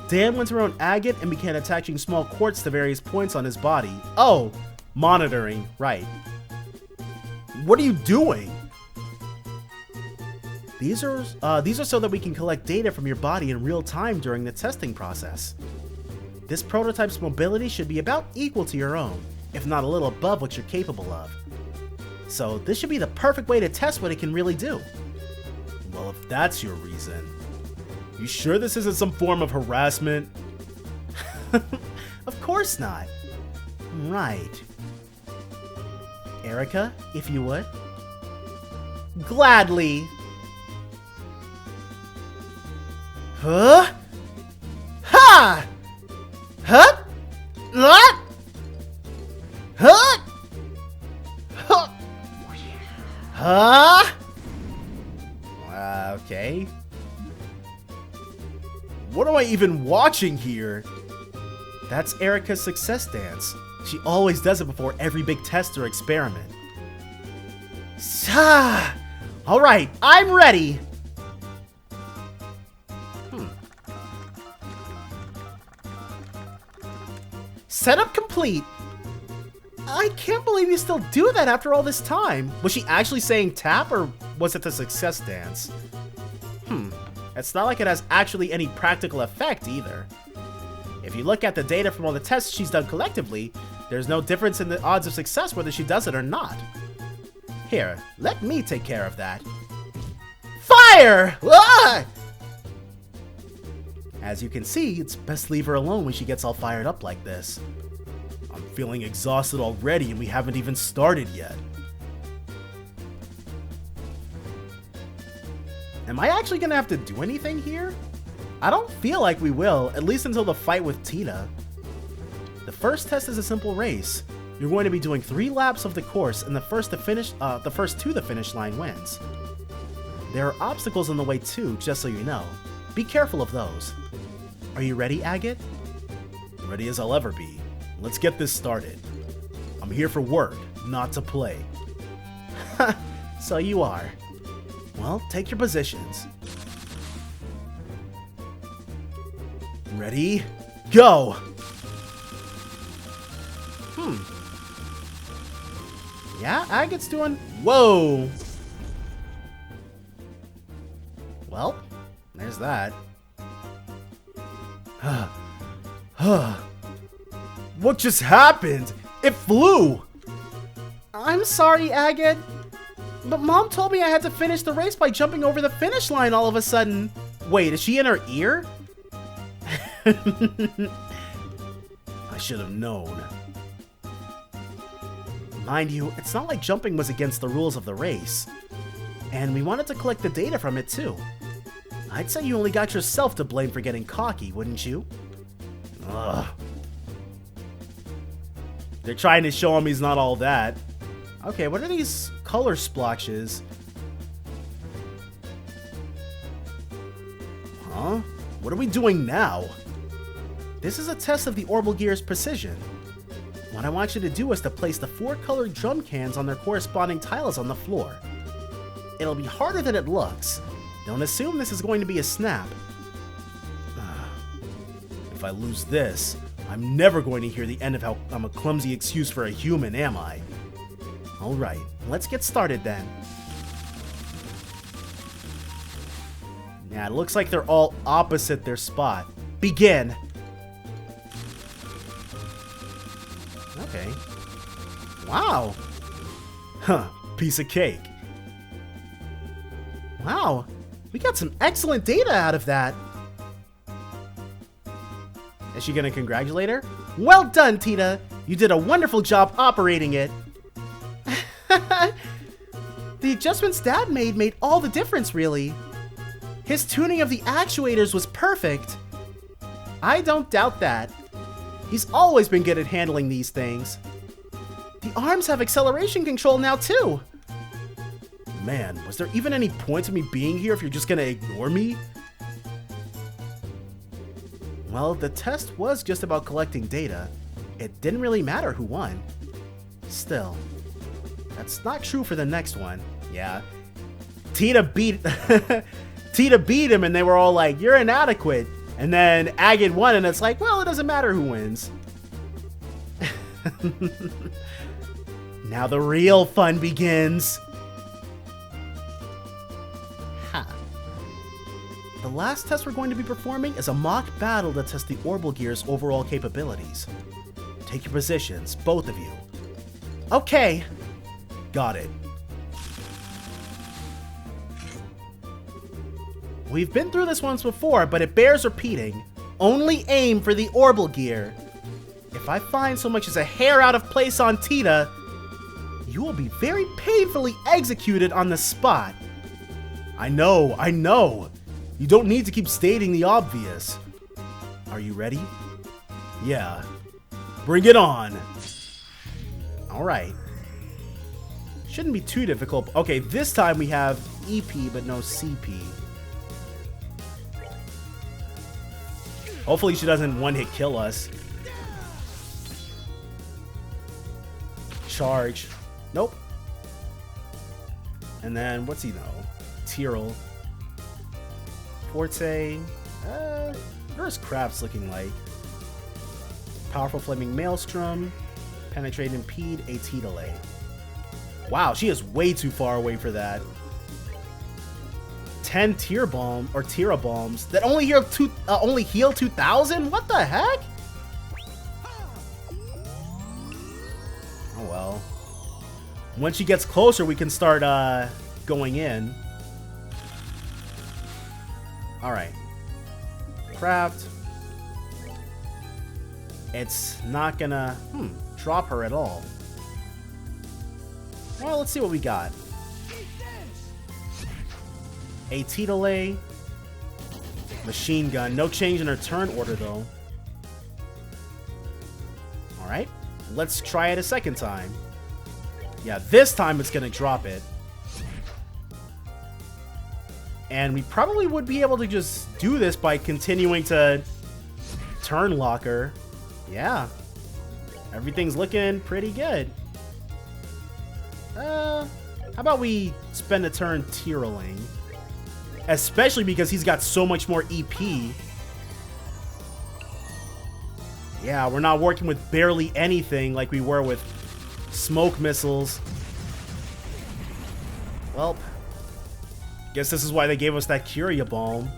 Dan went around Agate and began attaching small quartz to various points on his body. Oh, monitoring, right. What are you doing? These are so that we can collect data from your body in real time during the testing process. This prototype's mobility should be about equal to your own, if not a little above what you're capable of. So this should be the perfect way to test what it can really do. Well, if that's your reason, you sure this isn't some form of harassment? Of course not. Right. Erika, if you would. Gladly. Huh? Ha! Huh? What? Huh? Huh? Huh? Okay. What am I even watching here? That's Erika's success dance. She always does it before every big test or experiment. Alright, I'm ready! Setup complete! I can't believe you still do that after all this time. Was she actually saying tap, or was it the success dance? It's not like it has actually any practical effect either. If you look at the data from all the tests she's done collectively, there's no difference in the odds of success whether she does it or not. Here, let me take care of that. Fire! Ah! As you can see, it's best leave her alone when she gets all fired up like this. I'm feeling exhausted already and we haven't even started yet. Am I actually gonna have to do anything here? I don't feel like we will, at least until the fight with Tita. The first test is a simple race. You're going to be doing 3 laps of the course, and the first to the finish line wins. There are obstacles in the way too, just so you know. Be careful of those. Are you ready, Agate? Ready as I'll ever be. Let's get this started. I'm here for work, not to play. So you are. Well, take your positions. Ready? Go! Yeah, Agate's doing... Whoa! Well, there's that. What just happened? It flew! I'm sorry, Agate. But Mom told me I had to finish the race by jumping over the finish line all of a sudden. Wait, is she in her ear? I should have known. Mind you, it's not like jumping was against the rules of the race. And we wanted to collect the data from it too. I'd say you only got yourself to blame for getting cocky, wouldn't you? Ugh. They're trying to show him he's not all that. Okay, what are these color splotches? Huh? What are we doing now? This is a test of the orbital gear's precision. What I want you to do is to place the 4 colored drum cans on their corresponding tiles on the floor. It'll be harder than it looks. Don't assume this is going to be a snap. If I lose this, I'm never going to hear the end of how I'm a clumsy excuse for a human, am I? Alright, let's get started then. Yeah, it looks like they're all opposite their spot. Begin! Okay. Wow! Huh, piece of cake. Wow, we got some excellent data out of that. Is she gonna congratulate her? Well done, Tita! You did a wonderful job operating it. The adjustments Dad made all the difference, really. His tuning of the actuators was perfect. I don't doubt that. He's always been good at handling these things. The arms have acceleration control now, too. Man, was there even any point to me being here if you're just gonna ignore me? Well, the test was just about collecting data. It didn't really matter who won. Still, that's not true for the next one. Yeah. Tita beat him and they were all like, you're inadequate. And then Agate won and it's like, well, it doesn't matter who wins. Now the real fun begins. The last test we're going to be performing is a mock battle to test the orbital gear's overall capabilities. Take your positions, both of you. Okay. Got it. We've been through this once before, but it bears repeating. Only aim for the orbital gear. If I find so much as a hair out of place on Tita, you You will be very painfully executed on the spot. I know. You don't need to keep stating the obvious. Are you ready? Yeah. Bring it on. Alright. Shouldn't be too difficult. Okay, this time we have EP but no CP. Hopefully she doesn't one-hit kill us. Charge. Nope. And then, what's he know? Tyrell. Forte. Where's Crafts looking like? Powerful Flaming Maelstrom. Penetrate Impede. AT Delay. Wow, she is way too far away for that. 10 Tear Bomb or Tira Bombs that only heal 2,000? What the heck? Oh well. Once she gets closer, we can start going in. Alright. Craft. It's not gonna drop her at all. Well, let's see what we got. AT Delay. Machine Gun. No change in her turn order, though. Alright. Let's try it a second time. Yeah, this time it's gonna drop it. And we probably would be able to just do this by continuing to turn lock her. Yeah. Everything's looking pretty good. How about we spend a turn Tyraling? Especially because he's got so much more EP. Yeah, we're not working with barely anything like we were with smoke missiles. Well, guess this is why they gave us that Curia Bomb.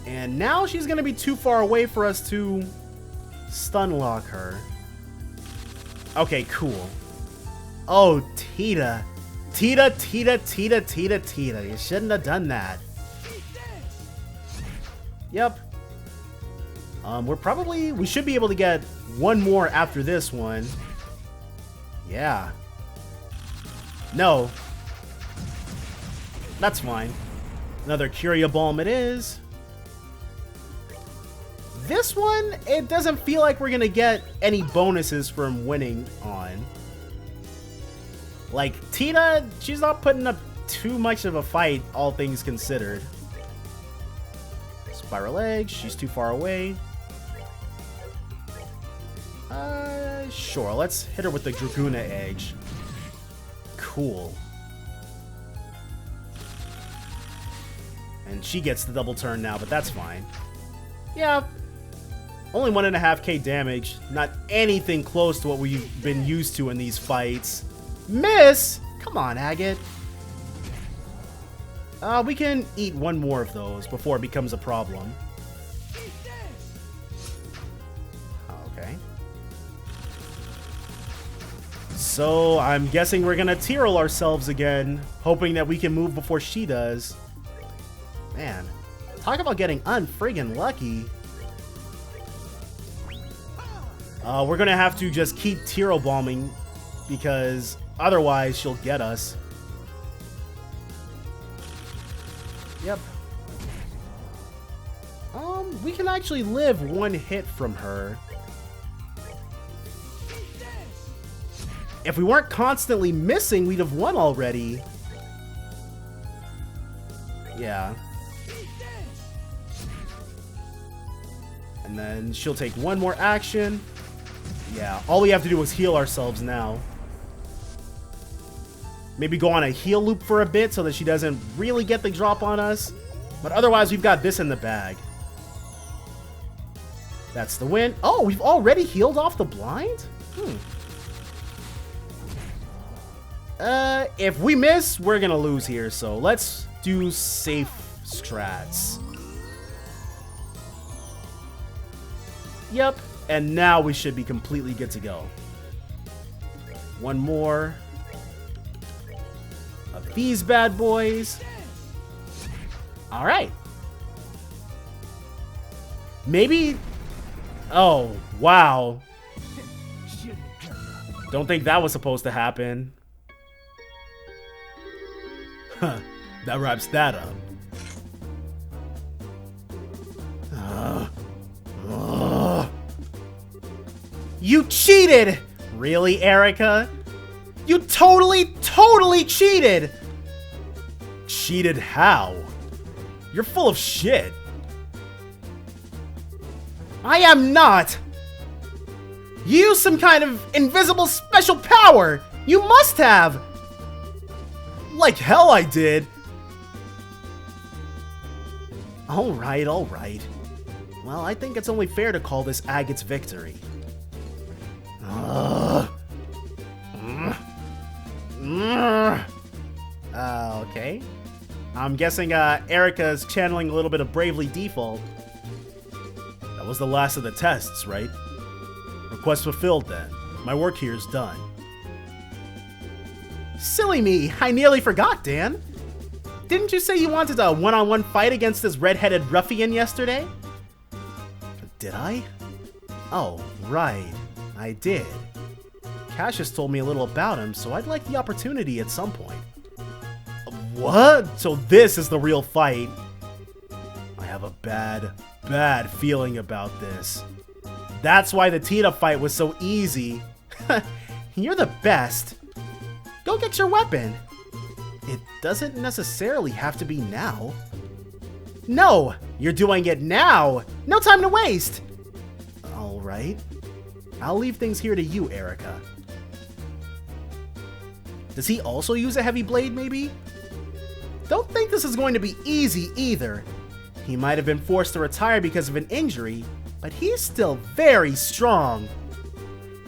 And now she's gonna be too far away for us to stun lock her. Okay, cool. Oh, Tita. Tita. You shouldn't have done that. Yep. We should be able to get one more after this one. Yeah. No. That's fine. Another Curia Balm it is. This one, it doesn't feel like we're gonna get any bonuses from winning on. Like, Tita, she's not putting up too much of a fight, all things considered. Spiral Edge, she's too far away. Sure, let's hit her with the Draguna Edge. Cool. And she gets the double turn now, but that's fine. Yeah. Only 1.5k damage. Not anything close to what we've been used to in these fights. Miss! Come on, Agate. We can eat one more of those before it becomes a problem. Okay. So, I'm guessing we're gonna Tyrell ourselves again, hoping that we can move before she does. Man, talk about getting unfriggin' lucky. We're gonna have to just keep Tyrell bombing, because otherwise she'll get us. Yep. We can actually live one hit from her. If we weren't constantly missing, we'd have won already. Yeah. And then she'll take one more action. Yeah, all we have to do is heal ourselves now. Maybe go on a heal loop for a bit so that she doesn't really get the drop on us. But otherwise, we've got this in the bag. That's the win. Oh, we've already healed off the blind? If we miss, we're gonna lose here. So let's do safe strats. Yep. And now we should be completely good to go. One more of these bad boys. All right. Maybe. Oh, wow. Don't think that was supposed to happen. Huh, that wraps that up. You cheated! Really, Erika? You totally cheated! Cheated how? You're full of shit. I am not! You used some kind of invisible special power! You must have! Like hell I did! Alright. Well, I think it's only fair to call this Agate's victory. Okay. I'm guessing Erika's channeling a little bit of Bravely Default. That was the last of the tests, right? Request fulfilled then. My work here is done. Silly me, I nearly forgot, Dan. Didn't you say you wanted a one-on-one fight against this red-headed ruffian yesterday? Did I? Oh, right. I did. Cassius told me a little about him, so I'd like the opportunity at some point. What? So this is the real fight? I have a bad feeling about this. That's why the Tita fight was so easy. You're the best. Go get your weapon. It doesn't necessarily have to be now. No, you're doing it now. No time to waste. All right. I'll leave things here to you, Erika. Does he also use a heavy blade, maybe? Don't think this is going to be easy either. He might have been forced to retire because of an injury, but he's still very strong.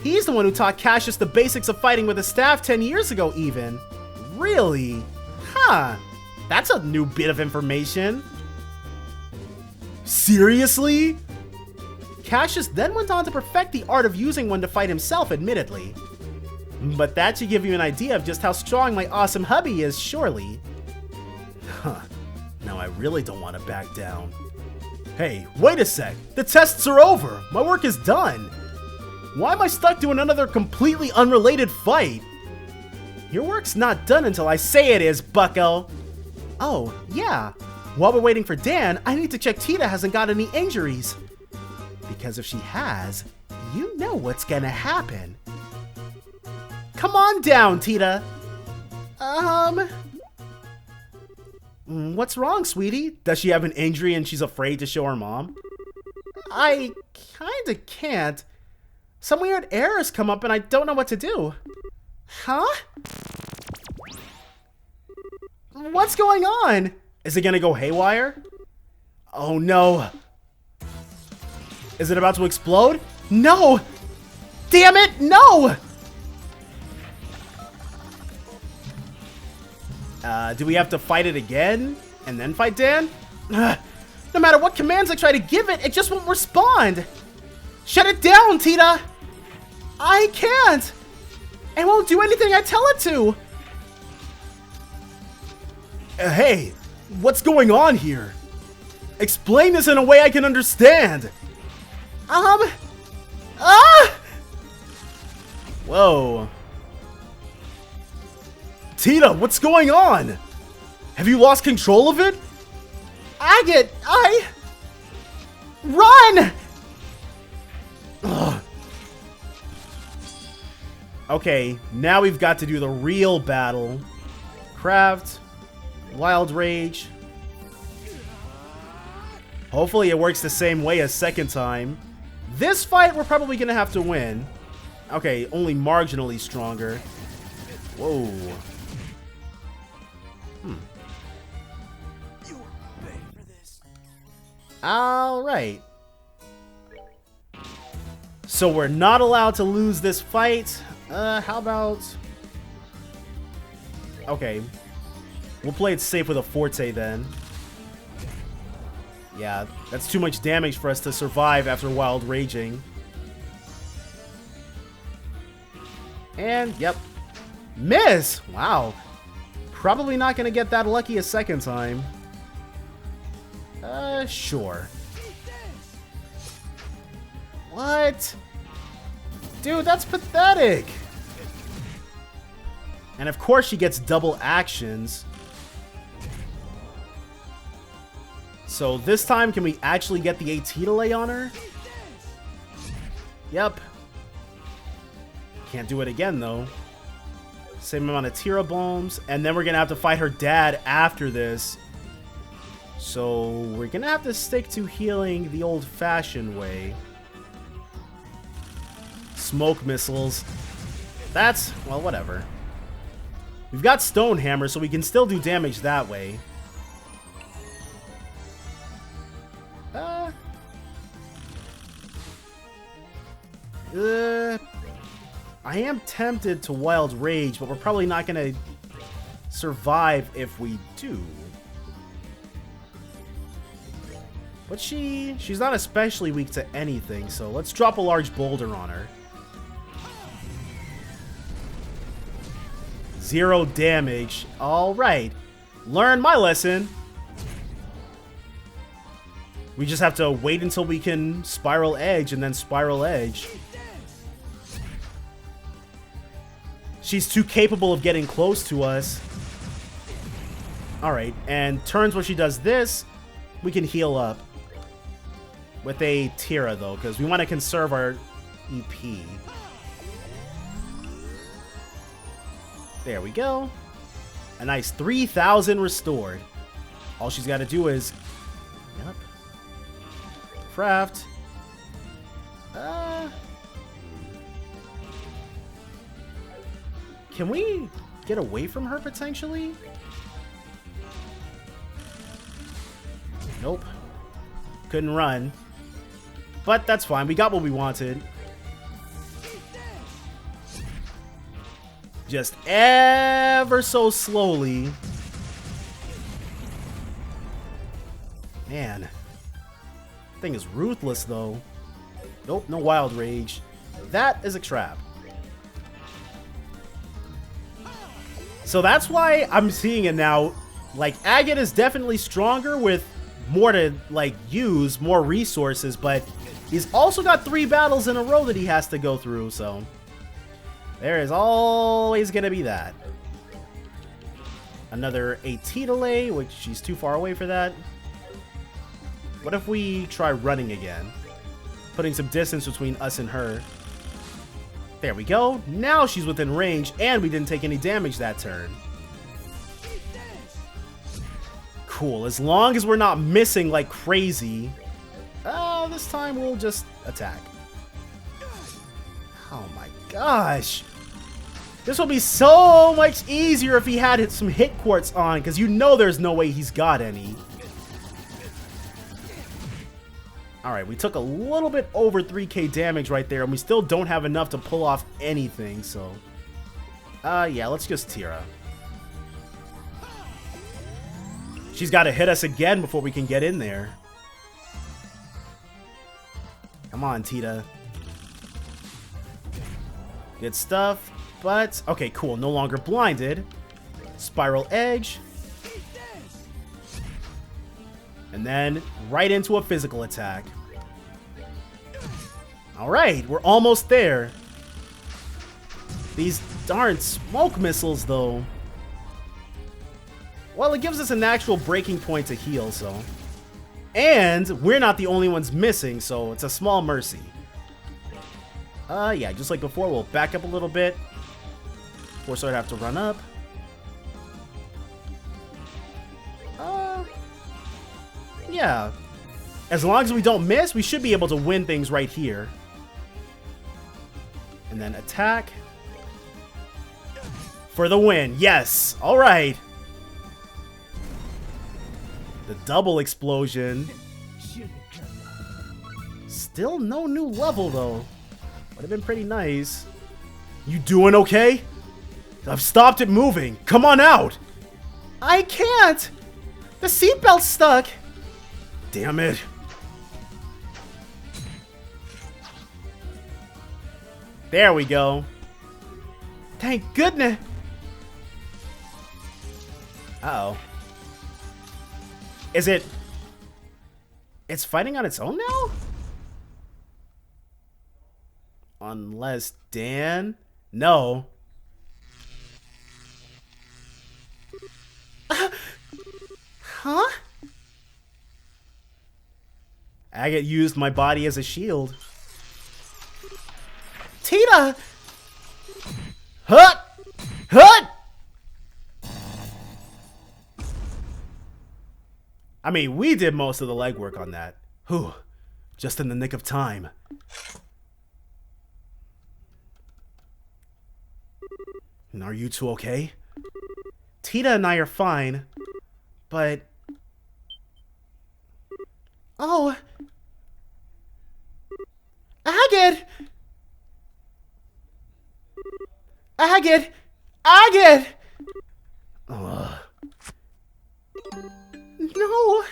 He's the one who taught Cassius the basics of fighting with a staff 10 years ago even. Really? Huh. That's a new bit of information. Seriously? Cassius then went on to perfect the art of using one to fight himself, admittedly. But that should give you an idea of just how strong my awesome hubby is, surely. Huh. Now I really don't want to back down. Hey, wait a sec. The tests are over. My work is done. Why am I stuck doing another completely unrelated fight? Your work's not done until I say it is, bucko. Oh, yeah. While we're waiting for Dan, I need to check Tita hasn't got any injuries. Because if she has, you know what's gonna happen. Come on down, Tita. What's wrong, sweetie? Does she have an injury and she's afraid to show her mom? I kinda can't. Some weird errors come up and I don't know what to do. Huh? What's going on? Is it gonna go haywire? Oh no. Is it about to explode? No! Damn it, no! Do we have to fight it again? And then fight Dan? No matter what commands I try to give it, it just won't respond. Shut it down, Tita! I can't! It won't do anything I tell it to! Hey, what's going on here? Explain this in a way I can understand! Whoa. Tita, what's going on? Have you lost control of it? Agate, Run! Ugh. Okay, now we've got to do the real battle. Craft. Wild Rage. Hopefully it works the same way as second time. This fight we're probably gonna have to win. Okay, only marginally stronger. Whoa. Alright. So we're not allowed to lose this fight. How about... Okay. We'll play it safe with a Forte then. Yeah, that's too much damage for us to survive after Wild Raging. And, yep. Miss! Wow. Probably not gonna get that lucky a second time. Sure. What? Dude, that's pathetic. And of course she gets double actions. So this time, can we actually get the Tita on her? Yep. Can't do it again, though. Same amount of Tira bombs. And then we're going to have to fight her dad after this. So we're going to have to stick to healing the old-fashioned way. Smoke missiles. That's, well, whatever. We've got Stone Hammer, so we can still do damage that way. I am tempted to Wild Rage, but we're probably not going to survive if we do. But she's not especially weak to anything, so let's drop a large boulder on her. 0 damage. Alright. Learn my lesson. We just have to wait until we can Spiral Edge and then Spiral Edge. She's too capable of getting close to us. Alright, and turns where she does this, we can heal up. With a Tira, though, because we want to conserve our EP. There we go. A nice 3,000 restored. All she's got to do is... Yep. Craft. Can we get away from her, potentially? Nope. Couldn't run. But that's fine. We got what we wanted. Just ever so slowly. Man. Thing is ruthless, though. Nope, no Wild Rage. That is a trap. So that's why I'm seeing it now. Like, Agate is definitely stronger with more to, like, use, more resources, but he's also got 3 battles in a row that he has to go through, so there is always gonna be that. Another Tita, which she's too far away for that. What if we try running again? Putting some distance between us and her. There we go. Now she's within range, and we didn't take any damage that turn. Cool. As long as we're not missing like crazy, this time we'll just attack. Oh my gosh. This will be so much easier if he had some hit quartz on, because you know there's no way he's got any. Alright, we took a little bit over 3k damage right there, and we still don't have enough to pull off anything, so... yeah, let's just Tira. She's got to hit us again before we can get in there. Come on, Tita. Good stuff, but... Okay, cool, no longer blinded. Spiral Edge. And then right into a physical attack. Alright, we're almost there. These darn smoke missiles, though. Well, it gives us a natural breaking point to heal, so. And we're not the only ones missing, so it's a small mercy. Yeah, just like before, we'll back up a little bit. Force her to have to run up. Yeah. As long as we don't miss, we should be able to win things right here. And then attack. For the win. Yes. All right. The double explosion. Still no new level, though. Would have been pretty nice. You doing okay? I've stopped it moving. Come on out. I can't. The seatbelt's stuck. Damn it. There we go. Thank goodness. Uh-oh. Is it... It's fighting on its own now? Unless Dan... No. Huh? Agate used my body as a shield. Tita! Hut! Hut! I mean, we did most of the legwork on that. Whew. Just in the nick of time. And are you two okay? Tita and I are fine, but... Oh! Agate! Agate! Agate! Ugh. No!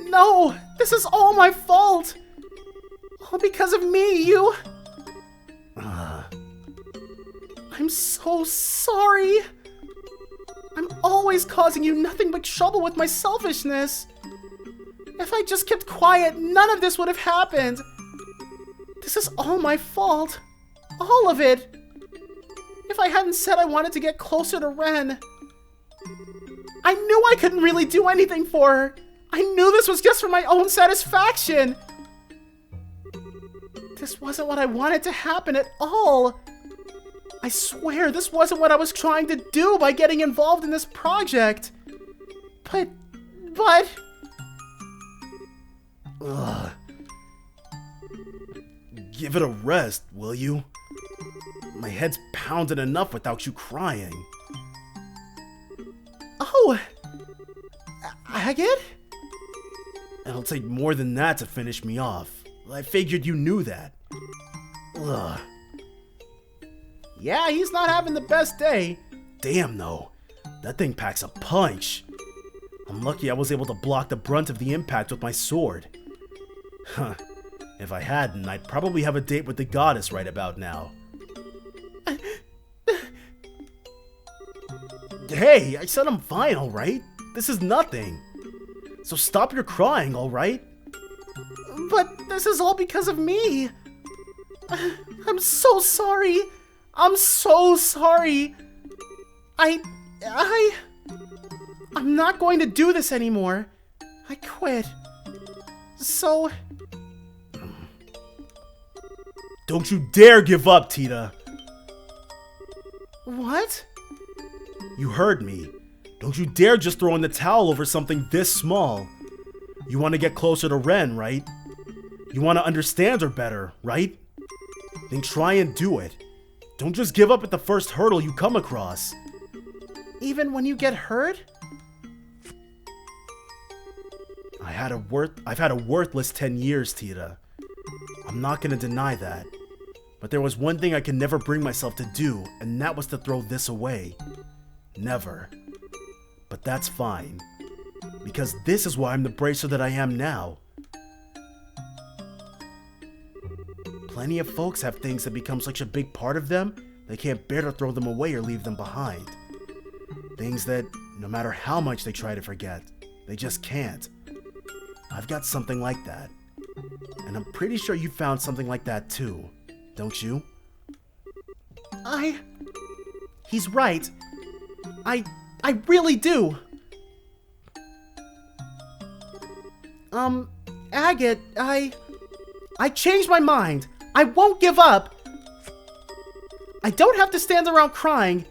No! This is all my fault! All because of me, you... I'm so sorry! I'm always causing you nothing but trouble with my selfishness! If I just kept quiet, none of this would have happened! This is all my fault! All of it! If I hadn't said I wanted to get closer to Ren... I knew I couldn't really do anything for her! I knew this was just for my own satisfaction! This wasn't what I wanted to happen at all! I swear this wasn't what I was trying to do by getting involved in this project! But... Ugh. Give it a rest, will you? My head's pounded enough without you crying. Oh! Agate? It'll take more than that to finish me off. I figured you knew that. Ugh. Yeah, he's not having the best day. Damn, though. That thing packs a punch. I'm lucky I was able to block the brunt of the impact with my sword. Huh. If I hadn't, I'd probably have a date with the goddess right about now. Hey, I said I'm fine, alright? This is nothing. So stop your crying, alright? But this is all because of me. I'm so sorry. I'm so sorry. I'm not going to do this anymore. I quit. So... Don't you dare give up, Tita. What? You heard me. Don't you dare just throw in the towel over something this small. You want to get closer to Ren, right? You want to understand her better, right? Then try and do it. Don't just give up at the first hurdle you come across. Even when you get hurt? I've had a worthless 10 years, Tita. I'm not gonna deny that. But there was one thing I could never bring myself to do, and that was to throw this away. Never. But that's fine. Because this is why I'm the bracer that I am now. Plenty of folks have things that become such a big part of them, they can't bear to throw them away or leave them behind. Things that, no matter how much they try to forget, they just can't. I've got something like that. And I'm pretty sure you found something like that too, don't you? He's right. I really do. Agate, I changed my mind. I won't give up. I don't have to stand around crying.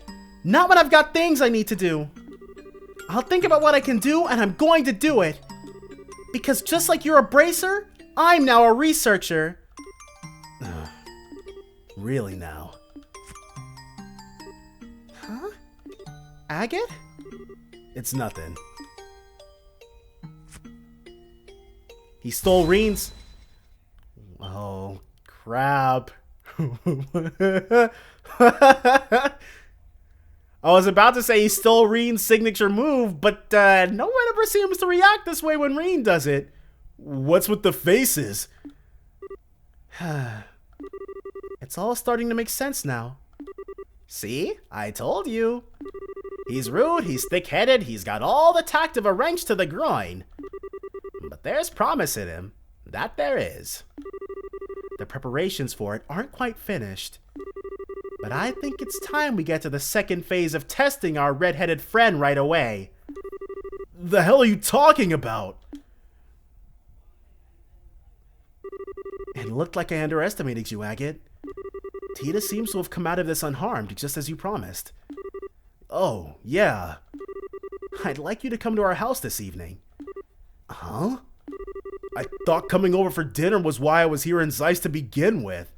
Not when I've got things I need to do. I'll think about what I can do, and I'm going to do it. Because just like you're a bracer, I'm now a researcher. Really now? Huh? Agate? It's nothing. He stole Reen's... Oh, crap. I was about to say he stole Reen's signature move, but no one ever seems to react this way when Reen does it. What's with the faces? It's all starting to make sense now. See? I told you. He's rude, he's thick-headed, he's got all the tact of a wrench to the groin. But there's promise in him. That there is. The preparations for it aren't quite finished. But I think it's time we get to the second phase of testing our red-headed friend right away. the hell are you talking about? It looked like I underestimated you, Agate. Tita seems to have come out of this unharmed, just as you promised. Oh, yeah. I'd like you to come to our house this evening. Huh? I thought coming over for dinner was why I was here in Zeiss to begin with.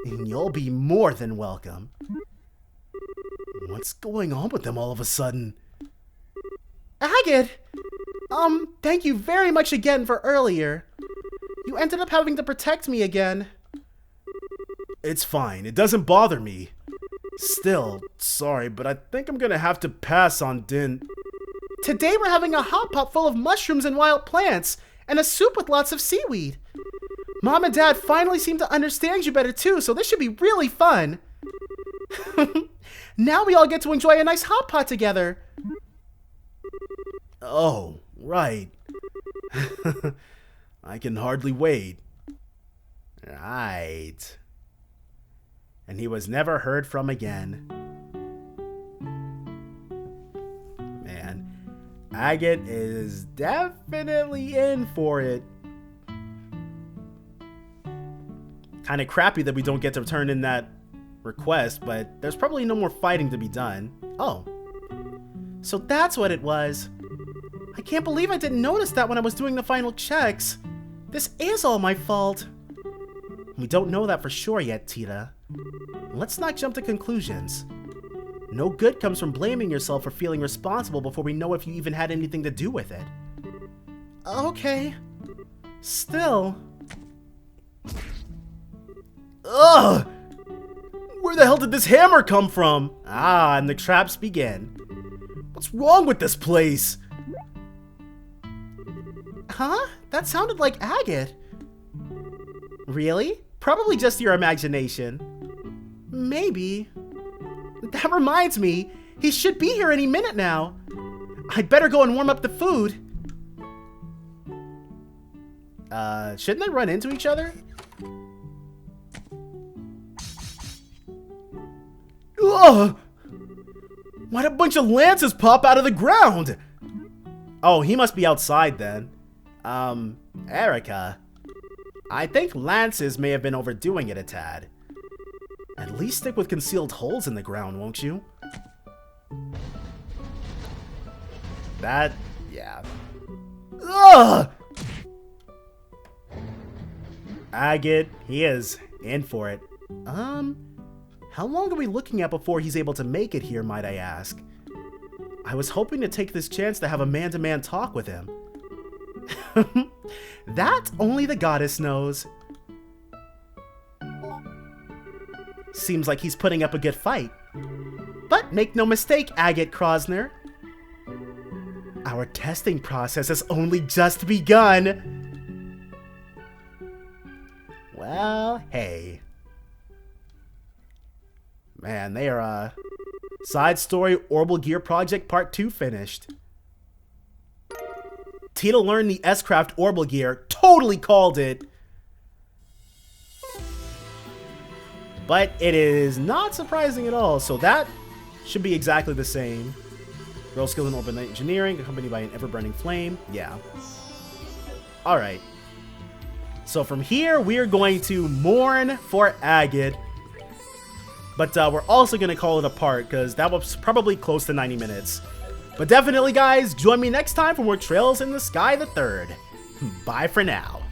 And you'll be more than welcome. What's going on with them all of a sudden? Agate! Thank you very much again for earlier. You ended up having to protect me again. It's fine. It doesn't bother me. Still, sorry, but I think I'm gonna have to pass on Today we're having a hot pot full of mushrooms and wild plants, and a soup with lots of seaweed. Mom and Dad finally seem to understand you better too, so this should be really fun. Now we all get to enjoy a nice hot pot together. Oh, right. I can hardly wait. Right. And he was never heard from again. Man, Agate is definitely in for it. Kind of crappy that we don't get to turn in that request, but there's probably no more fighting to be done. Oh. So that's what it was. I can't believe I didn't notice that when I was doing the final checks. This is all my fault. We don't know that for sure yet, Tita. Let's not jump to conclusions. No good comes from blaming yourself for feeling responsible before we know if you even had anything to do with it. Okay. Still. Ugh! Where the hell did this hammer come from? Ah, and the traps begin. What's wrong with this place? Huh? That sounded like Agate. Really? Probably just your imagination. Maybe. That reminds me, he should be here any minute now. I'd better go and warm up the food. Shouldn't they run into each other? Ugh! Why'd a bunch of lances pop out of the ground? Oh, he must be outside then. Erika. I think lances may have been overdoing it a tad. At least stick with concealed holes in the ground, won't you? That, yeah. Ugh! Agate, he is in for it. How long are we looking at before he's able to make it here, might I ask? I was hoping to take this chance to have a man-to-man talk with him. That only the goddess knows. Seems like he's putting up a good fight. But make no mistake, Agate Krosner. Our testing process has only just begun. Well, hey. Man, they are, Side Story Orbital Gear Project Part 2 finished. Tita learned the S-Craft Orbital Gear, totally called it. But it is not surprising at all, so that should be exactly the same. Girl skilled in orbital engineering, accompanied by an ever-burning flame. Yeah. Alright. So from here, we're going to mourn for Agate. But we're also going to call it a part, because that was probably close to 90 minutes. But definitely, guys, join me next time for more Trails in the Sky the 3rd. Bye for now.